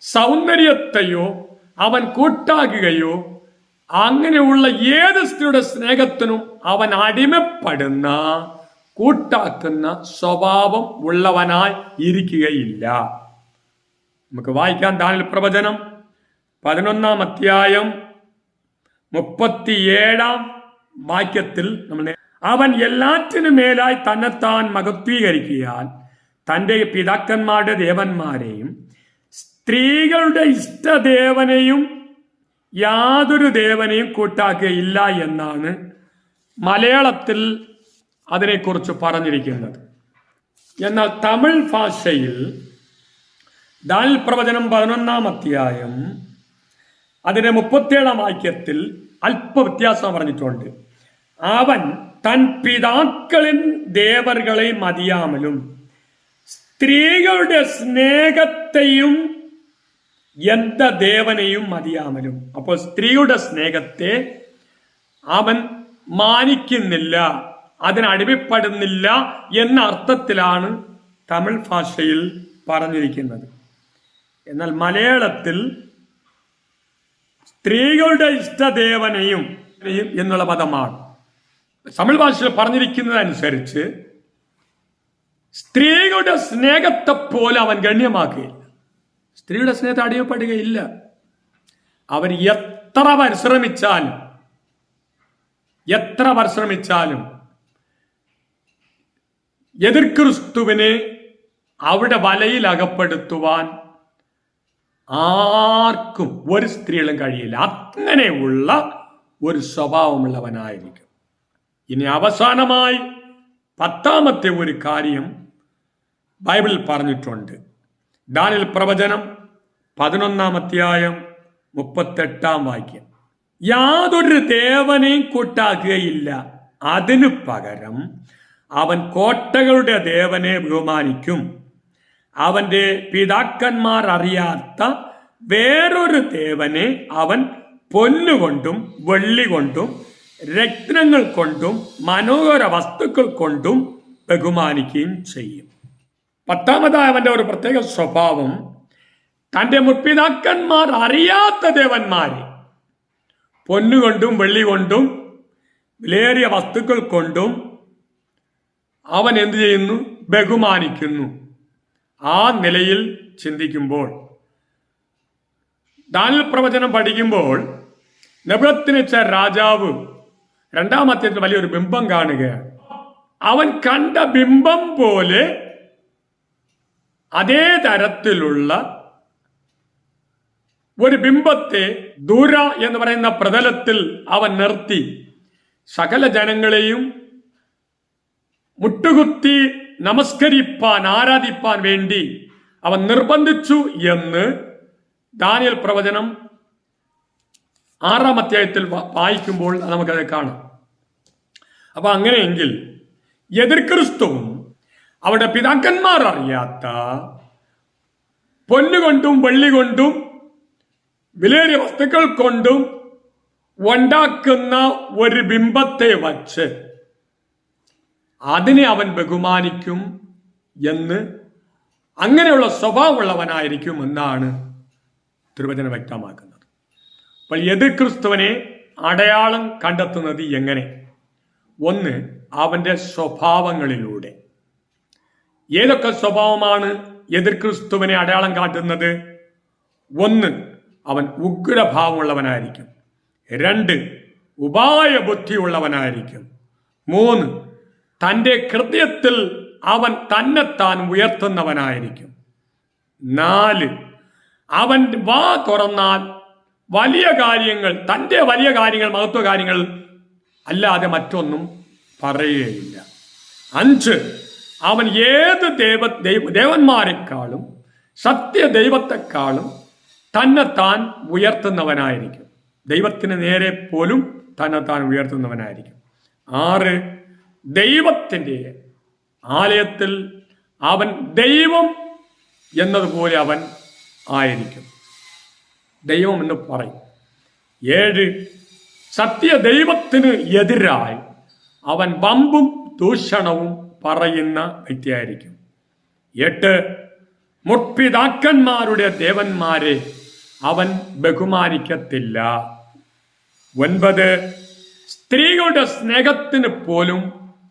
സൗന്ദര്യത്തെയോ അവൻ കൂട്ടാക്കുകയോ അങ്ങനെയുള്ള ഏത് സ്ത്രീയുടെ സ്നേഹത്തിനും അവൻ അടിമപ്പെടുന്ന കൂട്ടാക്കുന്ന സ്വഭാവം ഉള്ളവനായി ഇരിക്കുകയില്ല. നമുക്ക് വായിക്കാം ദാനിയേൽ പ്രവചനം 11-ാം അധ്യായം 37-ാം വാക്യത്തിൽ അവൻ എല്ലാറ്റിനും മേലായി തന്നെത്താൻ മഹത്വീകരിക്കാൻ തൻ്റെ പിതാക്കന്മാരുടെ ദേവന്മാരെയും സ്ത്രീകളുടെ ഇഷ്ടദേവനെയും യാതൊരു ദേവനെയും കൂട്ടാക്കുകയില്ല എന്നാണ് മലയാളത്തിൽ അതിനെക്കുറിച്ച് പറഞ്ഞിരിക്കുന്നത്. എന്നാൽ തമിഴ് ഭാഷയിൽ ദാനിയേൽ പ്രവചനം 11-ാം അധ്യായം അതിന്റെ 37-ാം വാക്യത്തിൽ അല്പ വ്യത്യാസം പറഞ്ഞിട്ടുണ്ട്. അവൻ തൻ പിതാക്കളിൻ ദേവർകളെ മതിയാമലും സ്ത്രീകളുടെ സ്നേഹത്തെയും എന്ത ദേവനെയും മതിയാമലും. അപ്പോൾ സ്ത്രീയുടെ സ്നേഹത്തെ അവൻ മാനിക്കുന്നില്ല, അതിനടിമപ്പെടുന്നില്ല എന്ന അർത്ഥത്തിലാണ് തമിഴ് ഭാഷയിൽ പറഞ്ഞിരിക്കുന്നത്. എന്നാൽ മലയാളത്തിൽ സ്ത്രീകളുടെ ഇഷ്ടദേവനെയും എന്നുള്ള പദമാണ്. തമിഴ് ഭാഷയിൽ പറഞ്ഞിരിക്കുന്നതനുസരിച്ച് സ്ത്രീകളുടെ സ്നേഹത്തെ പോലെ അവൻ ഗണ്യമാക്കുകയില്ല, സ്ത്രീയുടെ സ്നേഹത്തെ അടിമപ്പെടുകയില്ല. അവർ എത്ര പരിശ്രമിച്ചാലും എതിർക്രിസ്തുവിനെ അവിടെ വലയിൽ അകപ്പെടുത്തുവാൻ ആർക്കും ഒരു സ്ത്രീകളും കഴിയില്ല. അങ്ങനെയുള്ള ഒരു സ്വഭാവമുള്ളവനായിരിക്കും. ഇനി അവസാനമായി 10-ാമത്തെ ഒരു കാര്യം ബൈബിളിൽ പറഞ്ഞിട്ടുണ്ട്. ദാനിയേൽ പ്രവചനം 11-ാം അധ്യായം 38-ാം വാക്യം. യാതൊരു ദേവനെയും കൂട്ടാക്കുകയില്ല, അതിനു പകരം അവൻ കോട്ടകളുടെ ദേവനെ ബഹുമാനിക്കും. അവന്റെ പിതാക്കന്മാർ അറിയാത്ത വേറൊരു ദേവനെ അവൻ പൊന്നുകൊണ്ടും വെള്ളി കൊണ്ടും രത്നങ്ങൾ കൊണ്ടും മനോഹര വസ്തുക്കൾ കൊണ്ടും ബഹുമാനിക്കുകയും ചെയ്യും. 10-ാമതായ അവന്റെ ഒരു പ്രത്യേക സ്വഭാവം, തന്റെ മുற்പിതാക്കന്മാർ അറിയാത്ത ദേവന്മാരെ പൊന്നുകൊണ്ടും വെള്ളി കൊണ്ടും വിലയേറിയ വസ്തുക്കൾ കൊണ്ടും അവൻ എന്തു ചെയ്യുന്നു? ബഹുമാനിക്കുന്നു. ആ നിലയിൽ ചിന്തിക്കുമ്പോൾ ദാനിയേൽ പ്രവചനം പഠിക്കുമ്പോൾ നെബൂഖദ്നേസർ രാജാവ് 2-ാം അധ്യായത്തിൽ വലിയൊരു ബിംബം കാണുകയാണ്. അവൻ കണ്ട ബിംബം പോലെ അതേ തരത്തിലുള്ള ഒരു ബിംബത്തെ ദൂര എന്ന് പറയുന്ന പ്രതലത്തിൽ അവൻ നിർത്തി സകല ജനങ്ങളെയും മുട്ടുകുത്തി നമസ്കരിപ്പാൻ, ആരാധിപ്പാൻ വേണ്ടി അവൻ നിർബന്ധിച്ചു എന്ന് ദാനിയേൽ പ്രവചനം 6-ാം അധ്യായത്തിൽ വായിക്കുമ്പോൾ നമുക്കത് കാണാം. അപ്പൊ അങ്ങനെയെങ്കിൽ എതിർക്രിസ്തുവും അവരുടെ പിതാക്കന്മാർ അറിയാത്ത പൊന്നുകൊണ്ടും വെള്ളി കൊണ്ടും വിലയേറിയ വസ്തുക്കൾ കൊണ്ടും ഉണ്ടാക്കുന്ന ഒരു ബിംബത്തെ വച്ച് അതിനെ അവൻ ബഹുമാനിക്കും എന്ന്, അങ്ങനെയുള്ള സ്വഭാവമുള്ളവനായിരിക്കും എന്നാണ് തിരുവചനം വ്യക്തമാക്കുന്നത്. അപ്പോൾ എതിർക്രിസ്തുവിനെ അടയാളം കണ്ടെത്തുന്നത് എങ്ങനെ? ഒന്ന്, അവന്റെ സ്വഭാവങ്ങളിലൂടെ. ഏതൊക്കെ സ്വഭാവമാണ് എതിർക്രിസ്തുവിനെ അടയാളം കാട്ടുന്നത്? ഒന്ന്, അവൻ ഉഗ്രഭാവമുള്ളവനായിരിക്കും. 2, ഉപായ ബുദ്ധിയുള്ളവനായിരിക്കും. 3, തൻ്റെ ഹൃദയത്തിൽ അവൻ തന്നെത്താൻ ഉയർത്തുന്നവനായിരിക്കും. 4, അവൻ വാ തുറന്നാൽ വലിയ കാര്യങ്ങൾ, തൻ്റെ വലിയ കാര്യങ്ങൾ, മഹത്വ കാര്യങ്ങൾ അല്ലാതെ മറ്റൊന്നും പറയുകയില്ല. 5, അവൻ ഏത് ദേവന്മാരെക്കാളും സത്യദൈവത്തെക്കാളും തന്നെത്താൻ ഉയർത്തുന്നവനായിരിക്കും. ദൈവത്തിന് നേരെ പോലും തന്നെത്താൻ ഉയർത്തുന്നവനായിരിക്കും. 6, ദൈവത്തിൻ്റെ ആലയത്തിൽ അവൻ ദൈവം എന്നതുപോലെ അവൻ ആയിരിക്കും. ദൈവം എന്ന് പറയും. 7, സത്യദൈവത്തിന് എതിരായി അവൻ വമ്പും ദൂഷണവും പറയുന്ന വ്യക്തിയായിരിക്കും. 8, മുற்പിതാക്കന്മാരുടെ ദേവന്മാരെ അവൻ ബഹുമാനിക്കത്തില്ല. 9, സ്ത്രീകളുടെ സ്നേഹത്തിന് പോലും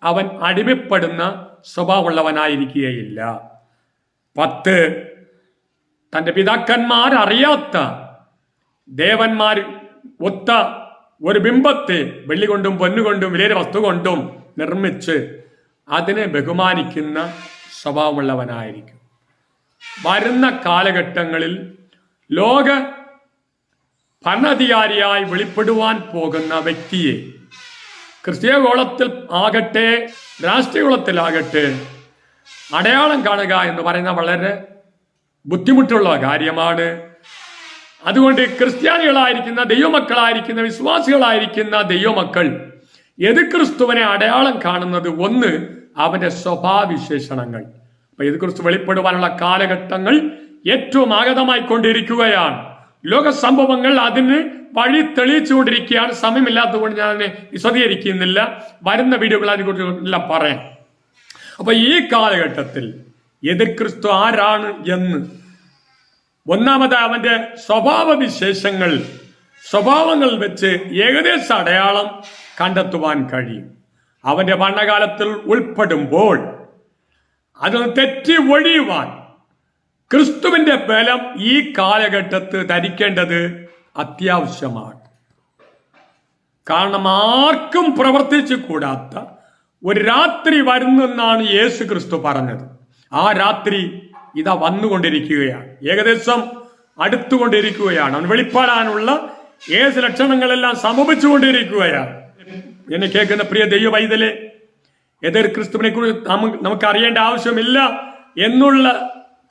അവൻ അടിമപ്പെടുന്ന സ്വഭാവമുള്ളവനായിരിക്കുകയില്ല. 10, തൻ്റെ പിതാക്കന്മാർ അറിയാത്ത ദേവന്മാർ ഒത്ത ഒരു ബിംബത്തെ വെള്ളി കൊണ്ടും പൊന്നുകൊണ്ടും വിലയേറിയ വസ്തു കൊണ്ടും നിർമ്മിച്ച് അതിനെ ബഹുമാനിക്കുന്ന സ്വഭാവമുള്ളവനായിരിക്കും. വരുന്ന കാലഘട്ടങ്ങളിൽ ലോക ഭരണാധികാരിയായി വെളിപ്പെടുവാൻ പോകുന്ന വ്യക്തിയെ ക്രിസ്തീയ ഗോളത്തിൽ ആകട്ടെ രാഷ്ട്രീയ ഗോളത്തിലാകട്ടെ അടയാളം കാണുക എന്ന് പറയുന്ന വളരെ ബുദ്ധിമുട്ടുള്ള കാര്യമാണ്. അതുകൊണ്ട് ക്രിസ്ത്യാനികളായിരിക്കുന്ന ദൈവമക്കളായിരിക്കുന്ന വിശ്വാസികളായിരിക്കുന്ന ദൈവമക്കൾ യേശുക്രിസ്തുവിനെ അടയാളം കാണുന്നത് 1, അവന്റെ സ്വഭാവവിശേഷണങ്ങൾ. അപ്പൊ യേശുക്രിസ്തു വെളിപ്പെടുവാനുള്ള കാലഘട്ടങ്ങൾ ഏറ്റവും ആഗതമായി കൊണ്ടിരിക്കുകയാണ്. ലോക സംഭവങ്ങൾ അതിന് വഴി തെളിയിച്ചുകൊണ്ടിരിക്കുകയാണ്. സമയമില്ലാത്തതുകൊണ്ട് ഞാൻ അതിനെ വിശദീകരിക്കുന്നില്ല. വരുന്ന വീഡിയോകൾ അതിനെക്കുറിച്ച് എല്ലാം പറയാം. അപ്പൊ ഈ കാലഘട്ടത്തിൽ യേശുക്രിസ്തു ആരാണ് എന്ന് ഒന്നാമത് അവന്റെ സ്വഭാവങ്ങൾ വെച്ച് ഏകദേശ അടയാളം കണ്ടെത്തുവാൻ കഴിയും. അവന്റെ ഭരണകാലത്തിൽ ഉൾപ്പെടുമ്പോൾ അതൊന്ന് തെറ്റി ഒഴിയുവാൻ ക്രിസ്തുവിന്റെ ബലം ഈ കാലഘട്ടത്ത് ധരിക്കേണ്ടത് അത്യാവശ്യമാണ്. കാരണം ആർക്കും പ്രവർത്തിച്ചു കൂടാത്ത ഒരു രാത്രി വരുന്നെന്നാണ് യേശു ക്രിസ്തു പറഞ്ഞത്. ആ രാത്രി ഇതാ വന്നുകൊണ്ടിരിക്കുകയാണ്, ഏകദേശം അടുത്തുകൊണ്ടിരിക്കുകയാണ്. അവൻ വെളിപ്പെടാനുള്ള ഏത് ലക്ഷണങ്ങളെല്ലാം സംഭവിച്ചുകൊണ്ടിരിക്കുകയാണ്. എന്നെ കേൾക്കുന്ന പ്രിയ ദൈവ പൈതലേ, എതിർ ക്രിസ്തുവിനെ കുറിച്ച് നമുക്ക് അറിയേണ്ട ആവശ്യമില്ല എന്നുള്ള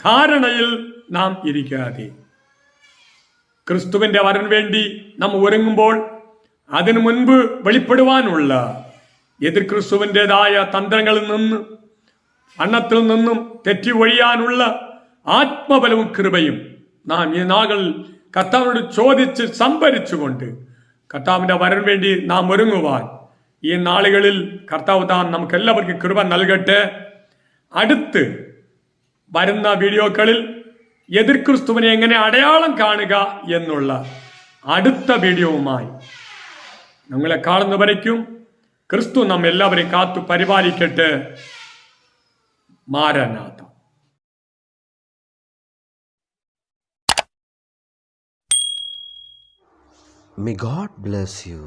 ധാരണയിൽ നാം ഇരിക്കാതെ ക്രിസ്തുവിന്റെ വരവിന് വേണ്ടി നാം ഒരുങ്ങുമ്പോൾ അതിനു മുൻപ് വെളിപ്പെടുവാനുള്ള എതിർ ക്രിസ്തുവിൻ്റെതായ തന്ത്രങ്ങളിൽ നിന്ന് അണ്ണത്തിൽ നിന്നും തെറ്റി ഒഴിയാനുള്ള ആത്മബലവും കൃപയും നാം ഈ നാളുകളിൽ കർത്താവിനോട് ചോദിച്ച് സംഭരിച്ചുകൊണ്ട് കർത്താവിന്റെ വരവിന് വേണ്ടി നാം ഒരുങ്ങുവാൻ ഈ നാളുകളിൽ കർത്താവ് താൻ നമുക്ക് എല്ലാവർക്കും കൃപ നൽകട്ടെ. അടുത്ത് വരുന്ന വീഡിയോകളിൽ എതിർ ക്രിസ്തുവിനെ എങ്ങനെ അടയാളം കാണുക എന്നുള്ള അടുത്ത വീഡിയോവുമായി നമ്മളെ കാണുന്നവരേക്കും ക്രിസ്തു നമ്മ എല്ലാവരെയും കാത്തു പരിപാലിക്കട്ടെ. മാരനാഥ. May God bless you.